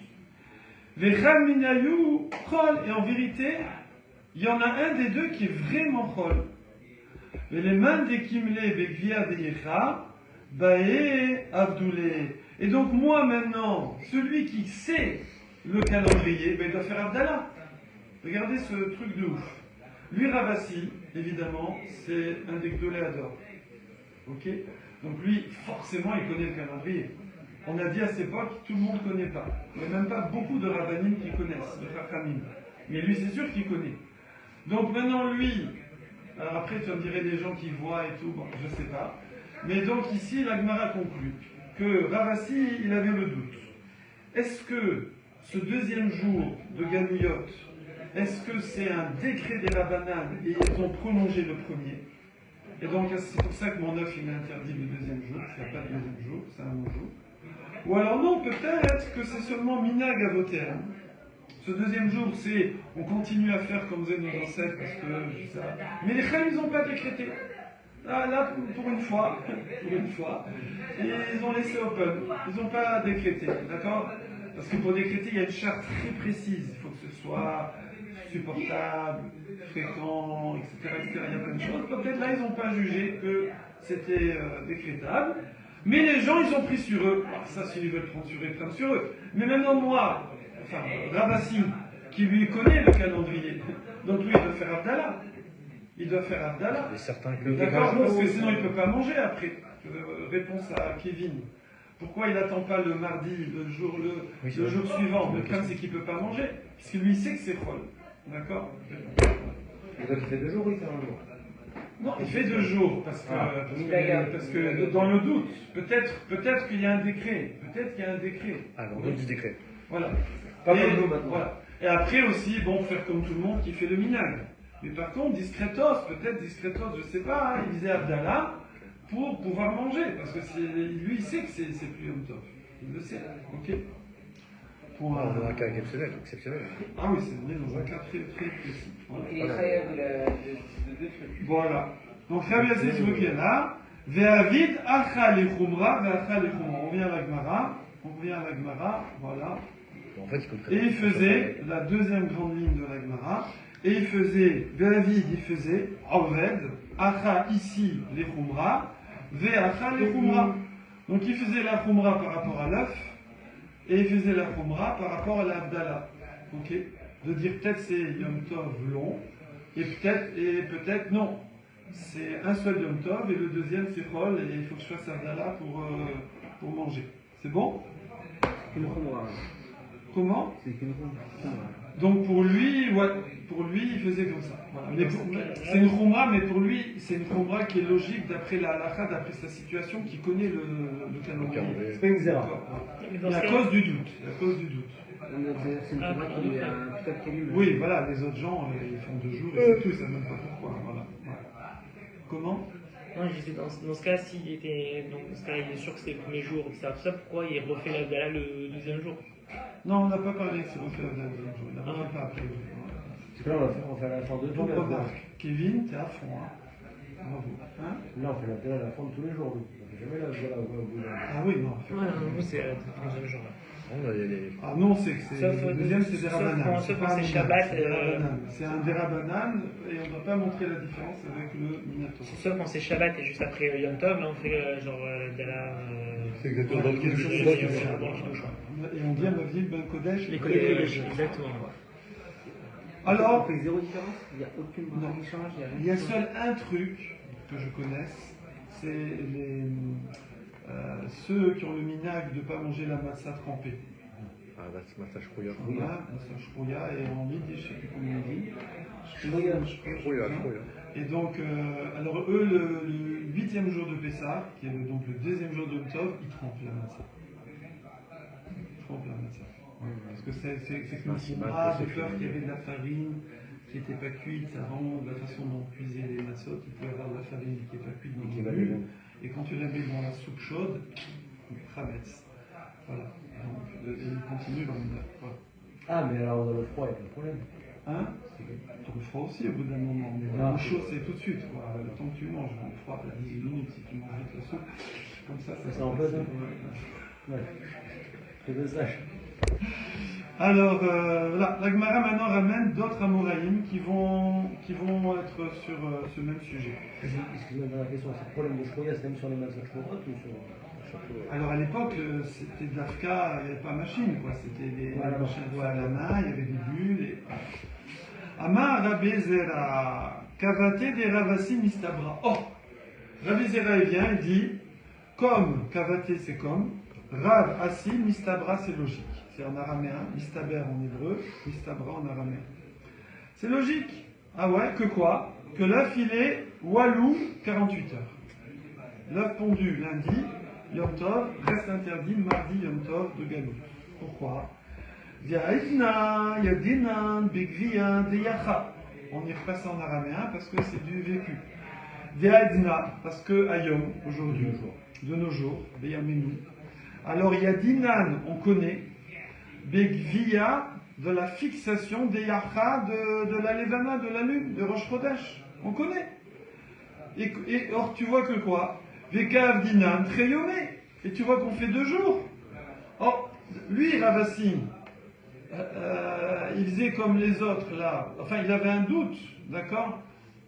[SPEAKER 1] Vechal minayu chol, et en vérité, il y en a un des deux qui est vraiment chol. Et les mains des kimle begvia de yecha, bae avdoulé. Et donc moi maintenant, celui qui sait le calendrier, il doit faire Abdallah. Regardez ce truc de ouf. Lui, Ravasi, évidemment, c'est un des Gdoléador. Ok? Donc lui, forcément, il connaît le calendrier. On a dit à cette époque, tout le monde ne connaît pas. Il n'y a même pas beaucoup de rabbinim qui connaissent, de Chachamim. Mais lui, c'est sûr qu'il connaît. Donc maintenant, lui, alors après, tu me dirais des gens qui voient et tout, bon, je ne sais pas. Mais donc ici, la Gemara conclut que Ravasi, il avait le doute. Est-ce que ce deuxième jour de Ganouyot, est-ce que c'est un décret des Rabbanan et ils ont prolongé le premier? Et donc c'est pour ça que mon œuf il m'a interdit le deuxième jour, il n'y a pas de deuxième jour, c'est un long jour. Ou alors non, peut-être que c'est seulement Minag à voter. Ce deuxième jour, c'est on continue à faire comme faisaient nos ancêtres parce que ça. Mais les Khalils ils n'ont pas décrété. Là, pour une fois, et ils ont laissé open, ils n'ont pas décrété, d'accord? Parce que pour décréter, il y a une charte très précise, il faut que ce soit supportable, fréquent, etc., etc. Il y a plein de choses. Peut-être là, ils n'ont pas jugé que c'était décrétable, mais les gens, ils ont pris sur eux. Alors, ça, s'ils veulent prendre sur eux, ils prennent sur eux. Mais maintenant, moi, enfin, Ravasi, qui lui connaît le calendrier, donc lui, il doit faire Abdallah. Il doit faire Abdallah. D'accord, parce que sinon, il ne peut pas manger après. Réponse à Kevin. Pourquoi il n'attend pas le mardi, le jour suivant? Le cas, c'est qu'il ne peut pas manger. Parce que lui, il sait que c'est folle. D'accord?
[SPEAKER 2] Il fait 2 jours ou il fait 1 jour?
[SPEAKER 1] Non, il fait 2 jours. Parce que dans le doute, peut-être qu'il y a un décret. Peut-être qu'il y a un décret.
[SPEAKER 3] Ah, dans le doute du décret.
[SPEAKER 1] Voilà.
[SPEAKER 2] Pas comme nous maintenant.
[SPEAKER 1] Voilà. Et après aussi, bon, faire comme tout le monde qui fait le minag. Mais par contre, discretos, je ne sais pas, il disait Abdallah pour pouvoir manger, parce que lui, il sait que c'est plus Yom Tov. Il le sait, ok?
[SPEAKER 3] Dans un cas exceptionnel.
[SPEAKER 1] Ah oui, c'est venu dans un cas très très précis. Voilà.
[SPEAKER 2] Il est khayab de 2 trucs.
[SPEAKER 1] Voilà. Donc, Rabbi Yassi Soukena, Ve'avid acha lechumra, ve'acha lechumra. On revient à la Gemara, voilà.
[SPEAKER 3] En fait,
[SPEAKER 1] et il faisait la deuxième grande ligne de la Gemara. Et il faisait, Ve'avid, il faisait, Aved, Acha ici, les Khumra, Ve'acha les Khumra. Donc il faisait la Khumra par rapport à l'œuf, et il faisait la Khumra par rapport à l'Abdallah. Ok? De dire peut-être c'est Yom Tov long, et peut-être non. C'est un seul Yom Tov, et le deuxième c'est Chol, et il faut que je fasse Abdallah pour manger. C'est bon?
[SPEAKER 2] Une khumra.
[SPEAKER 1] Comment?
[SPEAKER 2] C'est qu'une khumra.
[SPEAKER 1] Donc pour lui, il faisait comme ça. Voilà. C'est une khumra, mais pour lui, c'est une khumra qui est logique d'après la halakha, d'après sa situation, qui connaît le calendrier.
[SPEAKER 2] C'est pas une zéra.
[SPEAKER 1] Et à cause du doute.
[SPEAKER 2] C'est une khumra qui est un peut-être qui est nulle.
[SPEAKER 1] Oui, voilà, les autres gens, ils font 2 jours et c'est tout, ils savent même pas pourquoi. Voilà. Comment?
[SPEAKER 4] Non, je disais, dans ce cas, s'il était, donc, dans ce cas, il est sûr que c'est le premier jour, etc. Tout ça, pourquoi il refait l'Abdallah le deuxième jour?
[SPEAKER 1] Non, on n'a pas parlé de ce refait la deuxième jour. Il n'a pas après.
[SPEAKER 2] C'est quoi, on va faire la fin 2 jours.
[SPEAKER 1] Donc remarque, Kevin, t'es à fond. Hein. Bravo. Hein?
[SPEAKER 3] Là, on fait l'Abdallah à la fin de tous les jours. On fait jamais l'Abdallah au bout d'un.
[SPEAKER 1] Ah oui, non.
[SPEAKER 4] Ouais, nous, c'est dans un genre là.
[SPEAKER 1] Ah non, c'est le deuxième, c'est des rabanan.
[SPEAKER 4] Sauf quand c'est Shabbat.
[SPEAKER 1] C'est un des rabanan et on ne doit pas montrer la différence avec le minato.
[SPEAKER 4] Sauf quand c'est Shabbat et juste après Yom Tov, là on fait genre Abdallah.
[SPEAKER 3] C'est exactement dans le Kiddush.
[SPEAKER 1] Et on dit à Mavdil Ben Kodesh.
[SPEAKER 4] Les Kodesh, exactement.
[SPEAKER 1] Alors,
[SPEAKER 2] On fait zéro différence, il n'y a aucune
[SPEAKER 1] non.
[SPEAKER 2] qui change,
[SPEAKER 1] Il y a seul un truc que je connaisse, c'est ceux qui ont le minag de ne pas manger la matzah trempée.
[SPEAKER 3] Ah, matzah shrouya.
[SPEAKER 1] Voilà, matzah shrouya, et en yiddish, je ne sais plus comment on dit.
[SPEAKER 3] Shrouya.
[SPEAKER 1] Et donc, alors eux, le 8e jour de Pessah, qui est donc le 2e jour de Yom Tov, ils trempent la matzah. Ils trempent la matzah. Parce que c'est comme si de peur qu'il y avait de la farine qui n'était pas cuite avant, de la façon dont on cuisait les matzot, il pouvait y avoir de la farine qui n'est pas cuite dans le bulle. Et quand tu la mets dans la soupe chaude, chametz. Voilà. Donc, il continue dans le. Voilà.
[SPEAKER 3] Ah, mais alors dans le froid, il n'y a pas de problème.
[SPEAKER 1] Hein? Tu le feras aussi au bout d'un moment. Mais le chaud, c'est tout de suite. Quoi. Le temps que tu manges, le froid, à 18 minutes si tu manges vite la soupe. Comme ça
[SPEAKER 3] Ça en pose, hein? Ouais. C'est de ça.
[SPEAKER 1] Alors, voilà, la Gemara maintenant ramène d'autres Amoraïm qui vont être sur ce même sujet.
[SPEAKER 3] Excusez-moi, dans la question, c'est le problème de shrouya, c'est même sur les matzah shrouya ou sur.
[SPEAKER 1] Alors à l'époque, c'était de l'Afka, il n'y avait pas machine, quoi. C'était des machines à la main, il y avait des bulles. Et... Amar Rabbi Zera, Kavate de Ravasi Mistabra. Oh, Rabbi Zera, il vient, il dit, comme Kavate c'est comme, Rav Asi Mistabra c'est logique. C'est en araméen, Mistaber en hébreu, Mistabra en araméen. C'est logique. Ah ouais, que quoi? Que l'œuf il est walou 48 heures. L'œuf pondu lundi, Yom Tov, reste interdit mardi Yom Tov de Galout. Pourquoi? On y repasse en araméen parce que c'est du vécu. Diaïdna, parce que Ayom, aujourd'hui, de nos jours, Beyamenu. Alors il y a Dinan, on connaît, Begvia, de la fixation des Yacha de la Levana, de la lune, de Rosh Chodesh. On connaît. Et or, tu vois que quoi? Vekav Dinan, Treyomé. Et tu vois qu'on fait 2 jours. Or, lui, Ravassim, il faisait comme les autres là. Enfin, il avait un doute, d'accord?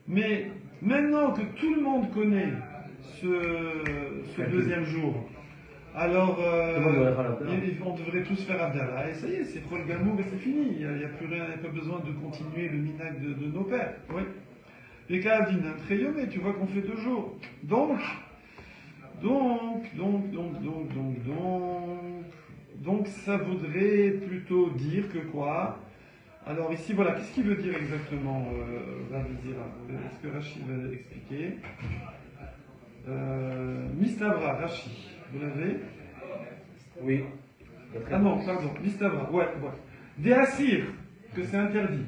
[SPEAKER 1] Mais maintenant que tout le monde connaît ce 2e jour, alors on devrait tous faire Abdallah. Et ça y est, c'est Chol Gamour et c'est fini. Il n'y a plus rien, il n'y a pas besoin de continuer le minag de nos pères. Oui. Les cas d'un trayomé, tu vois qu'on fait 2 jours. Donc, ça voudrait plutôt dire que quoi? Alors ici, voilà, qu'est-ce qu'il veut dire exactement, Rabbi Zera? Est-ce que Rashi va expliquer? Mistabra, Rashi, vous l'avez?
[SPEAKER 3] Oui.
[SPEAKER 1] Ah non, pardon, Mistabra, ouais. Des Assir, que c'est interdit.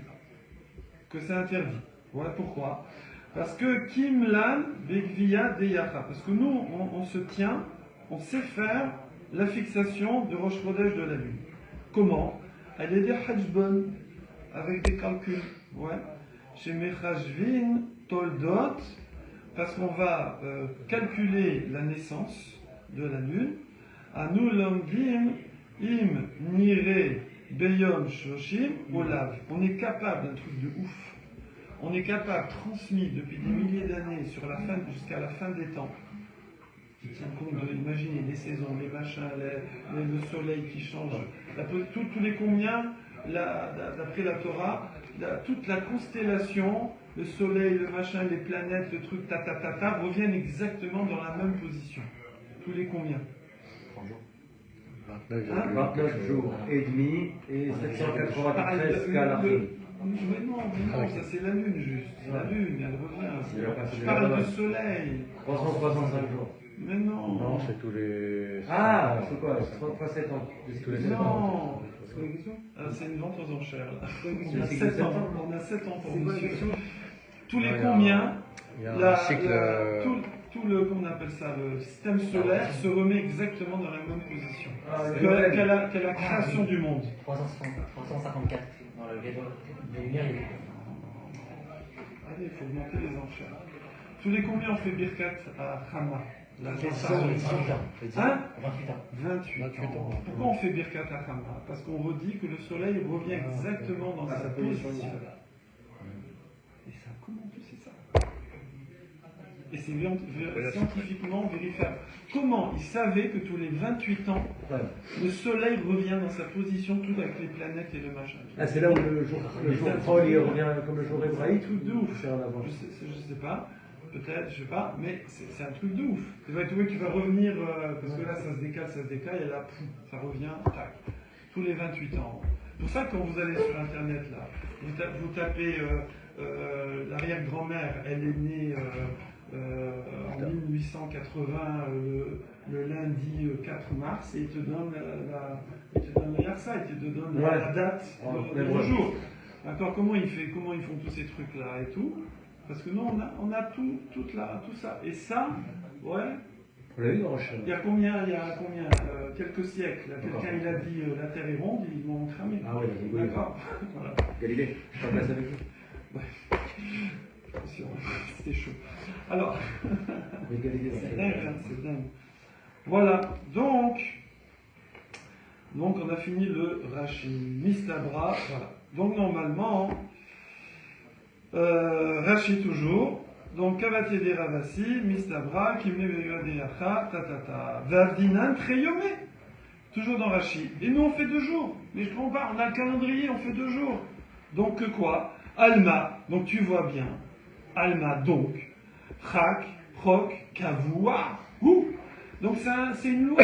[SPEAKER 1] Voilà pourquoi. Parce que Kimlan Begvia Deyacha. Parce que nous, on se tient, on sait faire la fixation de Rosh Chodesh de la lune. Comment? Elle est des Hajbon, avec des calculs. Ouais. Chez Mechashvin Toldot, parce qu'on va calculer la naissance de la lune. Anu Lomdim Im Nire Beyom Shoshim Olav. On est capable d'un truc de ouf. On est capable, transmis depuis des milliers d'années jusqu'à la fin des temps, qui tient compte de, imaginez, les saisons, les machins, le soleil qui change, tous les combien, d'après la Torah, toute la constellation, le soleil, le machin, les planètes, le truc, reviennent exactement dans la même position. Tous les combien?
[SPEAKER 3] 29 jours et demi et 793 calendriers.
[SPEAKER 1] Mais non, ça c'est la lune juste. C'est la lune, elle revient. Je parle du soleil.
[SPEAKER 3] 365 jours.
[SPEAKER 1] Mais non.
[SPEAKER 3] Non, c'est tous les.
[SPEAKER 2] Ah, c'est quoi? 3 fois 7 ans.
[SPEAKER 3] Tous les 7 ans.
[SPEAKER 1] Non. C'est une vente aux enchères là. On a 7 ans. On a 7 ans pour nous suivre. Tous les combien?
[SPEAKER 3] Il y a un cycle.
[SPEAKER 1] Tout le, comment on appelle ça, le système solaire se remet exactement dans la même position qu'à la création du monde.
[SPEAKER 2] 354 dans le Vélo.
[SPEAKER 1] Allez, il faut augmenter les enchères. Tous les combien on fait Birkat à Hama?
[SPEAKER 4] C'est
[SPEAKER 3] 28 ans.
[SPEAKER 1] Hein
[SPEAKER 3] 28 ans.
[SPEAKER 1] 28 ans. Pourquoi on fait Birkat à Hama? Parce qu'on redit que le soleil revient exactement dans sa position. Et ça, comment tu sais ça? Et c'est scientifiquement vérifiable. Comment ils savaient que tous les 28 ans, le soleil revient dans sa position, tout avec les planètes et le machin?
[SPEAKER 3] Ah, c'est là où le jour Troll il revient comme le jour
[SPEAKER 1] C'est un
[SPEAKER 3] hébraïque.
[SPEAKER 1] truc de ouf.
[SPEAKER 3] C'est en avant.
[SPEAKER 1] Je sais pas, peut-être, je sais pas, mais c'est un truc de ouf. Tu vas revenir, parce que là ça se décale, et là, pouf, ça revient, tac, tous les 28 ans. C'est pour ça que quand vous allez sur internet, là, vous tapez l'arrière-grand-mère, elle est née en 1880, le lundi 4 mars, et il te donne il te donne la date du jour. D'accord, comment ils font tous ces trucs-là et tout? Parce que nous, on a tout ça. Et ça, ouais.
[SPEAKER 3] Vous l'avez vu dans Rochelle?
[SPEAKER 1] Il y a combien quelques siècles, quelqu'un il a dit la Terre est ronde, ils l'ont cramé.
[SPEAKER 3] Ah oui,
[SPEAKER 1] d'accord. Voilà.
[SPEAKER 3] Galilée, je suis en place avec vous.
[SPEAKER 1] Ouais. Attention, c'était chaud. Alors, c'est dingue. Voilà, donc on a fini le Rashi Mistabra. Voilà. Donc normalement, Rashi toujours. Donc Kavate de Ravasi, Mistabra, Kimne Vegadeyacha, Tatata, Vavdinan, Treyomé. Toujours dans Rashi. Et nous on fait 2 jours. Mais je ne comprends pas, on a le calendrier, on fait 2 jours. Donc quoi? Alma, donc tu vois bien. Alma, donc. Chak, Prok, Kavua. Ouh. Donc c'est une loi.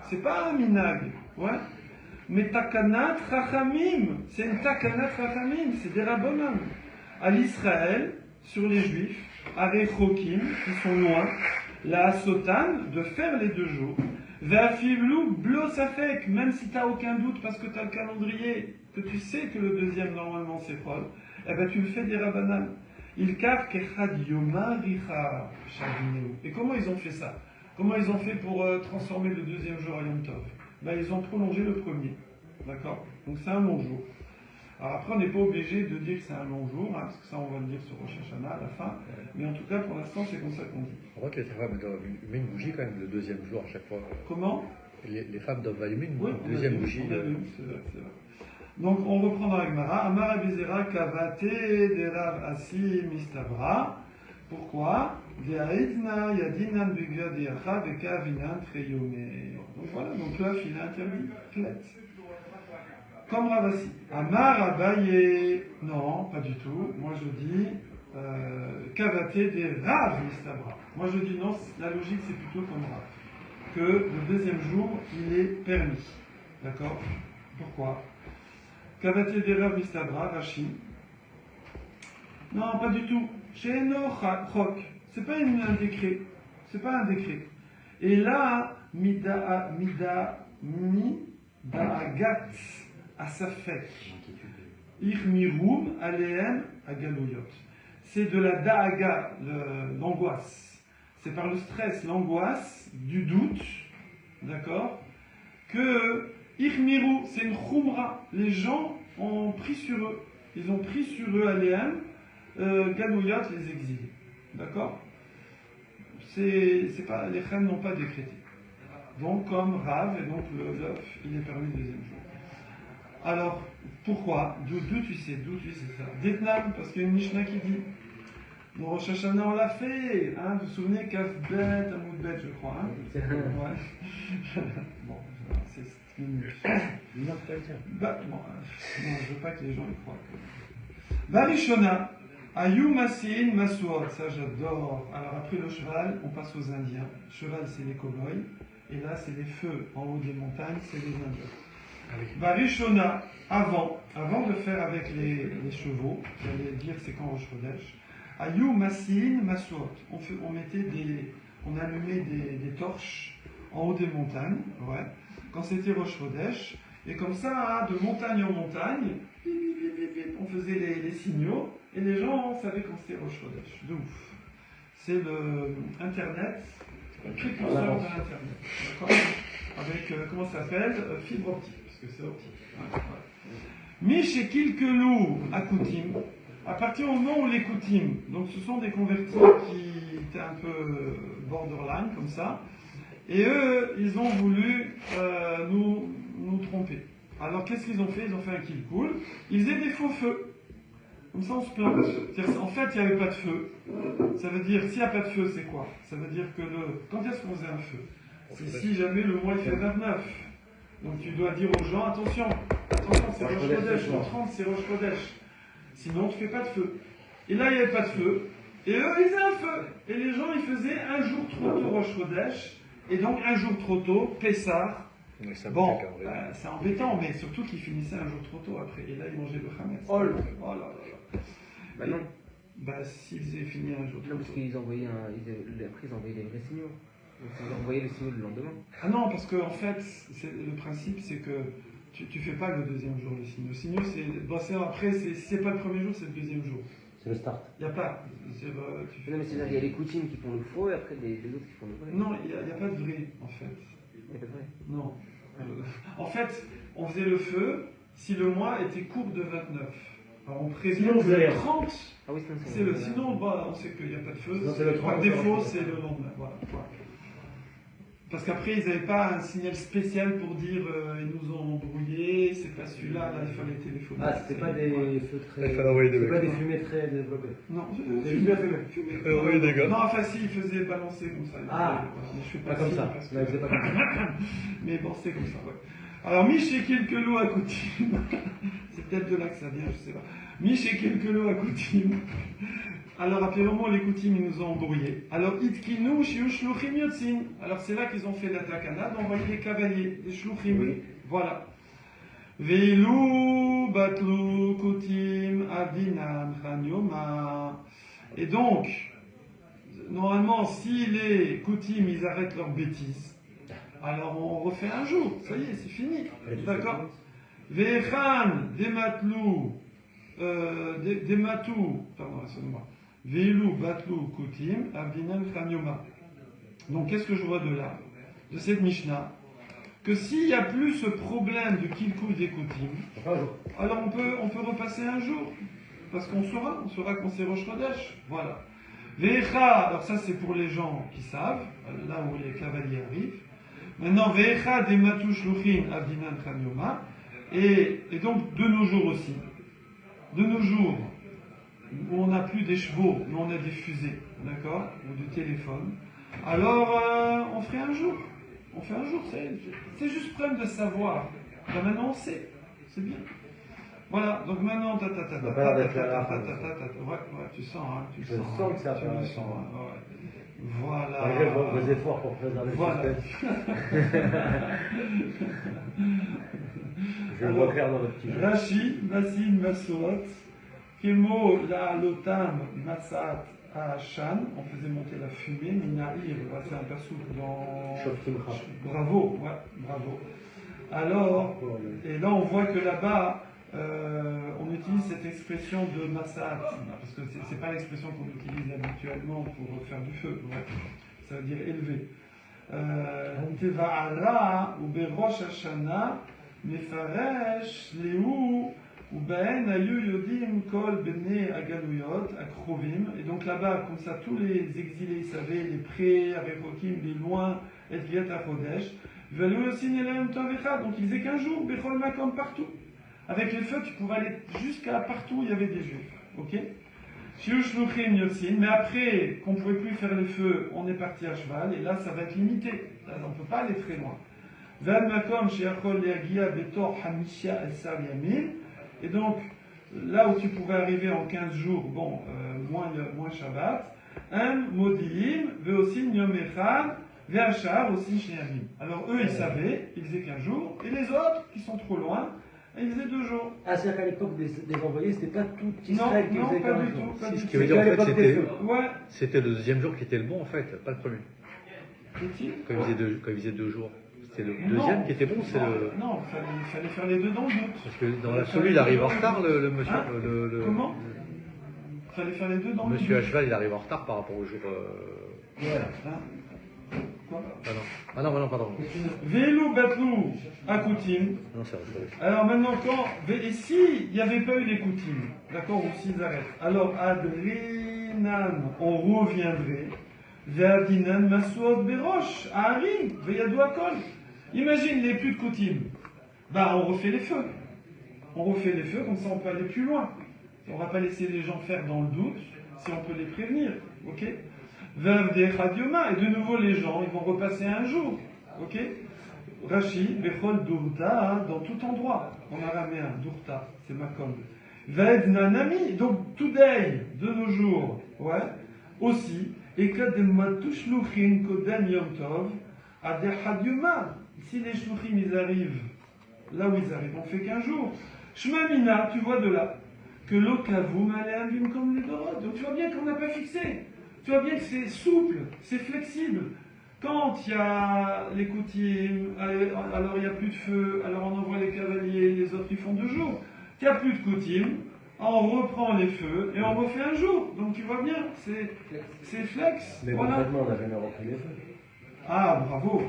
[SPEAKER 1] C'est pas un minag. Ouais. Mais Takanat Rachamim. C'est une Takanat Rachamim. C'est des Rabbanan. À l'Israël, sur les Juifs, à Rechokim, qui sont loin, la Sotan, de faire les 2 jours. Ve'afivlu blosafek, même si tu n'as aucun doute parce que tu as le calendrier, que tu sais que le deuxième normalement c'est Chol, eh ben tu le fais des Rabbanan. Il kar kechad yoma richa shavineu. Et comment ils ont fait ça? Comment ils ont fait pour transformer le deuxième jour à Yom Tov? Ben, ils ont prolongé le premier. D'accord? Donc c'est un long jour. Alors après, on n'est pas obligé de dire que c'est un long jour, hein, parce que ça, on va le dire sur Rosh Hashanah à la fin. Mais en tout cas, pour l'instant, c'est comme ça qu'on dit.
[SPEAKER 3] On voit que les femmes doivent allumer une bougie quand même le deuxième jour à chaque fois.
[SPEAKER 1] Comment?
[SPEAKER 3] Les femmes doivent allumer une
[SPEAKER 1] deuxième
[SPEAKER 3] bougie.
[SPEAKER 1] C'est vrai. Donc, on reprend dans la Gemara. Amar Abizera Kavate Derav Asi Mistabra. Pourquoi? De'aitna Yadinan Begya De'acha Bekavinan Treyome. Donc voilà, donc là, il est interdit. Claire. Comme Ravasi. Amar Abaye. Non, pas du tout. Moi je dis Kavate des Rav Mistabra. Moi je dis non, la logique c'est plutôt comme Rav. Que le deuxième jour il est permis. D'accord? Pourquoi? Kavate des Rav Mistabra, Rashi. Non, pas du tout. Chez Eno Chok. C'est pas un décret. C'est pas un décret. Et là, Mida'agat. Asafek. Irmirum aleem agalouyot. C'est de la da'aga, l'angoisse. C'est par le stress, l'angoisse, du doute, d'accord, que irmiru, c'est une khumra. Les gens ont pris sur eux. Ils ont pris sur eux aleem galouyot, les exilés. D'accord? C'est pas, les reines n'ont pas décrété. Donc, comme Rav, et donc le l'œuf, il est permis le deuxième jour. Alors, pourquoi? D'où tu sais ça? Vietnam, parce qu'il y a une Mishnah qui dit, dans Rosh Hashanah on l'a fait, hein, vous vous souvenez, Kaf Bet, Amoud Bet, je crois, hein? Ouais. Bon, c'est une... Bah, bon, non, je veux pas que les gens y croient. Barishona, Ayou Masin Masuot, ça j'adore. Alors après le cheval, on passe aux Indiens. Cheval, c'est les cow-boys, et là c'est les feux en haut des montagnes, c'est les Indiens. Barishona, avant de faire avec les chevaux, j'allais dire c'est quand Rosh Chodesh, Ayou Masin Masuot, on allumait des torches en haut des montagnes, ouais, quand c'était Rosh Chodesh, et comme ça, de montagne en montagne, on faisait les signaux, et les gens savaient quand c'était Rosh Chodesh. De ouf. C'est le Internet, le précurseur de l'Internet, d'accord? Avec, comment ça s'appelle? Fibre optique. Que c'est optique. Mi shekil kelou akutim. À partir du moment où les Koutim, donc ce sont des convertis qui étaient un peu borderline comme ça, et eux, ils ont voulu nous tromper. Alors qu'est-ce qu'ils ont fait? Ils ont fait un kill cool, ils faisaient des faux feux. Comme ça on se plante. En fait, il n'y avait pas de feu. Ça veut dire, s'il n'y a pas de feu, c'est quoi? Ça veut dire que quand est-ce qu'on faisait un feu? C'est si jamais le mois il fait 29. Donc tu dois dire aux gens, attention, c'est Rosh Chodesh, le 30 c'est Rosh Chodesh. Sinon tu fais pas de feu. Et là il n'y avait pas de feu. Et eux ils faisaient un feu. Et les gens ils faisaient un jour trop tôt Rosh Chodesh. Et donc un jour trop tôt, Pessah. Bon, c'est embêtant, mais surtout qu'ils finissaient un jour trop tôt après. Et là ils mangeaient le Hametz.
[SPEAKER 2] Oh là
[SPEAKER 1] là.
[SPEAKER 2] Bah non.
[SPEAKER 1] Bah s'ils avaient fini un jour trop tôt.
[SPEAKER 2] Non, parce qu'ils envoyaient après ils envoyaient des vrais signaux. Donc ils envoyaient les signaux le lendemain.
[SPEAKER 1] Ah non, parce que en fait, le principe c'est que tu fais pas le deuxième jour le signaux. Le signaux c'est après, si c'est pas le premier jour, c'est le deuxième jour.
[SPEAKER 3] C'est le start.
[SPEAKER 1] Il n'y a pas.
[SPEAKER 2] Non, mais c'est-à-dire, il y a les Koutines qui font le faux et après les autres qui font le vrai.
[SPEAKER 1] Non, il n'y a pas de vrai, en fait.
[SPEAKER 2] Il n'y a pas de vrai.
[SPEAKER 1] Non. En fait, on faisait le feu si le mois était court de 29. Alors on prévient que le 30,
[SPEAKER 2] Ah oui,
[SPEAKER 1] c'est le. Sinon, bah, on sait qu'il n'y a pas de feu.
[SPEAKER 3] Non, c'est le 30,
[SPEAKER 1] par défaut, c'est le lendemain. Voilà. Parce qu'après, ils n'avaient pas un signal spécial pour dire ils nous ont embrouillés, c'est pas celui-là, là, il fallait téléphoner.
[SPEAKER 3] Ah, c'était pas des feux très.
[SPEAKER 5] Il fallait envoyer des
[SPEAKER 3] C'était pas
[SPEAKER 5] mecs.
[SPEAKER 3] des fumées très développées.
[SPEAKER 1] Non,
[SPEAKER 3] C'est juste bien fumé.
[SPEAKER 5] Oui, des gars.
[SPEAKER 1] Non, enfin, si, ils faisaient balancer comme ça.
[SPEAKER 3] Ah.
[SPEAKER 1] Mais je fais
[SPEAKER 3] Pas comme
[SPEAKER 1] signe
[SPEAKER 3] ça.
[SPEAKER 1] parce que-
[SPEAKER 3] Ouais, c'est pas comme ça.
[SPEAKER 1] Mais bon, c'est comme ça, ouais. Alors, Michekel Kelo à Koutim. C'est peut-être de là que ça vient, je sais pas. Michekel Kelo à Koutim. Alors, apparemment, les Koutim, ils nous ont embrouillés. Alors, Itkinu, Shiu Shluchim Yotzin. Alors, c'est là qu'ils ont fait la takana d'envoyer des cavaliers, des Shluchim.
[SPEAKER 3] Oui.
[SPEAKER 1] Voilà. Veilu, Batlu, Koutim, Abdinan, Chanyoma. Et donc, normalement, si les Koutim, ils arrêtent leurs bêtises, alors on refait un jour, ça y est, c'est fini. D'accord? Ve'echan, Dematlou, Dematou, pardon, excusez-moi. Veilu, Batlu, Koutim, Abdinan, Chanyoma. Donc, qu'est-ce que je vois de là? De cette Mishnah? Que s'il n'y a plus ce problème de Kilkou des Koutim,
[SPEAKER 3] Enfin, un jour.
[SPEAKER 1] alors on peut repasser un jour. Parce qu'on saura qu'on c'est Rosh Chodesh. Voilà. Ve'echa, alors ça c'est pour les gens qui savent, là où les cavaliers arrivent. Maintenant, Ve'echa des Matouch Luchin Abdinan Chanyoma. Et donc de nos jours aussi. De nos jours, où on n'a plus des chevaux, mais on a des fusées, d'accord? Ou des téléphones. Alors, on ferait un jour. On fait un jour, c'est juste problème de savoir. Là maintenant on sait, c'est bien. Voilà, donc maintenant, ouais, tu sens, hein, tu
[SPEAKER 3] Je
[SPEAKER 1] sens.
[SPEAKER 3] sens que ça
[SPEAKER 1] tu
[SPEAKER 3] fait
[SPEAKER 1] le
[SPEAKER 3] un
[SPEAKER 1] sens,
[SPEAKER 3] temps.
[SPEAKER 1] ouais. Voilà.
[SPEAKER 3] Malgré vos efforts pour préserver le
[SPEAKER 1] Voilà.
[SPEAKER 3] suspense. Je le vois clair dans votre petit jeu.
[SPEAKER 1] Rashi, Masin, Masot, Kemo, la Lotam, Massat, Shan, on faisait monter la fumée, Minaïr, c'est un perso dans.
[SPEAKER 3] Shoftim Chaf.
[SPEAKER 1] Bravo, ouais, bravo. Alors, et là on voit que là-bas, on utilise cette expression de Massat, parce que c'est pas l'expression qu'on utilise habituellement pour faire du feu, ouais. Ça veut dire élevé. Teva'ala, ou Berosh Hashana, Mefaresh, Léou, ou Ben Ayu Yodim Kol Bene Agaluyot, Akrovim. Et donc là-bas, comme ça, tous les exilés savaient, les prés, Arechokim, les loin, et Viet Achodesh. Veulent aussi Nelem Tavecha. Donc ils faisaient qu'un jour, Bechol Makom partout. Avec les feux, tu pouvais aller jusqu'à partout où il y avait des juifs. Ok? Shiushluchim Yotsin. Mais après qu'on ne pouvait plus faire les feux, on est parti à cheval. Et là, ça va être limité. Là, on ne peut pas aller très loin. Vel Makom Sheachol Leagia Betor Hamisha Esar Yamin. Et donc, là où tu pouvais arriver en 15 jours, bon, moins Shabbat, un Modiim, Veosin Yom Echad, Veachar aussi Sheamim. Alors eux, ils savaient, ils faisaient 15 jours, et les autres, qui sont trop loin, ils faisaient 2 jours.
[SPEAKER 3] Ah, c'est-à-dire qu'à l'époque des envoyés, c'était pas tout
[SPEAKER 1] Non,
[SPEAKER 3] Israël qui
[SPEAKER 1] non,
[SPEAKER 3] faisait
[SPEAKER 1] pas
[SPEAKER 3] 15
[SPEAKER 1] du
[SPEAKER 3] jours.
[SPEAKER 1] tout, pas
[SPEAKER 5] Si,
[SPEAKER 1] du
[SPEAKER 5] ce
[SPEAKER 1] tout.
[SPEAKER 5] qui veut dire en fait
[SPEAKER 1] Ouais,
[SPEAKER 5] c'était le deuxième jour qui était le bon en fait, pas le premier.
[SPEAKER 1] est-il
[SPEAKER 5] Quand il faisait 2 jours. C'était le
[SPEAKER 1] Non.
[SPEAKER 5] deuxième qui était bon, c'est le.
[SPEAKER 1] Non, il fallait faire les deux dans le doute.
[SPEAKER 5] Parce que dans l'absolu, il arrive en retard, le monsieur.
[SPEAKER 1] Hein Comment Il fallait faire les deux dans le doute.
[SPEAKER 5] Monsieur à cheval, il arrive en retard par rapport au jour.
[SPEAKER 3] Voilà.
[SPEAKER 1] Hein Quoi?
[SPEAKER 5] Ah non, pardon.
[SPEAKER 1] Vélo batlou à Koutim.
[SPEAKER 5] Non, c'est autre chose.
[SPEAKER 1] Alors maintenant, et si il n'y avait pas eu les Koutim, d'accord, ou s'ils arrêtent, alors Adrinan, on reviendrait vers Dinan Masouad Beroche, à Harry, Veyadou Akol. Imagine les plus de Koutim. Bah, on refait les feux. On refait les feux, comme ça on peut aller plus loin. On va pas laisser les gens faire dans le doute, si on peut les prévenir, ok? Veuve des Khadioma, et de nouveau les gens, ils vont repasser un jour, ok? Rashi, Bechol Dourta, dans tout endroit, en araméen, Dourta, c'est Makom. Ved Nanami, donc today, de nos jours, ouais, aussi, et que des Matouchlouchin, Kodem Yom Tov, à des Khadioma, si les Shlouchim ils arrivent, là où ils arrivent, on fait qu'un jour. Shmamina, tu vois de là, que l'okavum aléavim comme les dorot. Donc tu vois bien qu'on n'a pas fixé. Tu vois bien que c'est souple, c'est flexible. Quand il y a les coutumes, alors il n'y a plus de feu, alors on envoie les cavaliers, les autres ils font 2 jours. Il n'y a plus de coutumes, on reprend les feux et on refait un jour. Donc tu vois bien, c'est flex.
[SPEAKER 3] Mais
[SPEAKER 1] voilà.
[SPEAKER 3] concrètement, on n'a jamais repris les feux.
[SPEAKER 1] Ah, bravo.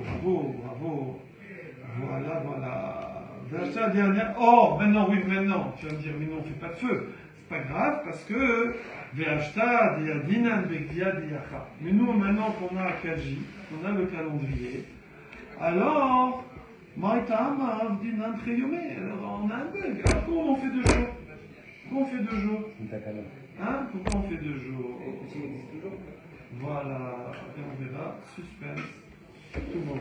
[SPEAKER 1] Voilà. D'achat dernière. Oh, maintenant, tu vas me dire, mais non, on ne fait pas de feu. C'est pas grave parce que Ve'ashta dinan begvia diyacha. Mais nous, maintenant qu'on a Kaji, qu'on a le calendrier, alors, Maïtama dinan treyomé. Alors, on a un bug. Alors, pourquoi on fait 2 jours? Pourquoi on fait 2 jours? Hein? Pourquoi on fait 2 jours? Voilà, et on verra. Suspense. Tout le monde.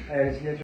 [SPEAKER 3] Allez, la signature.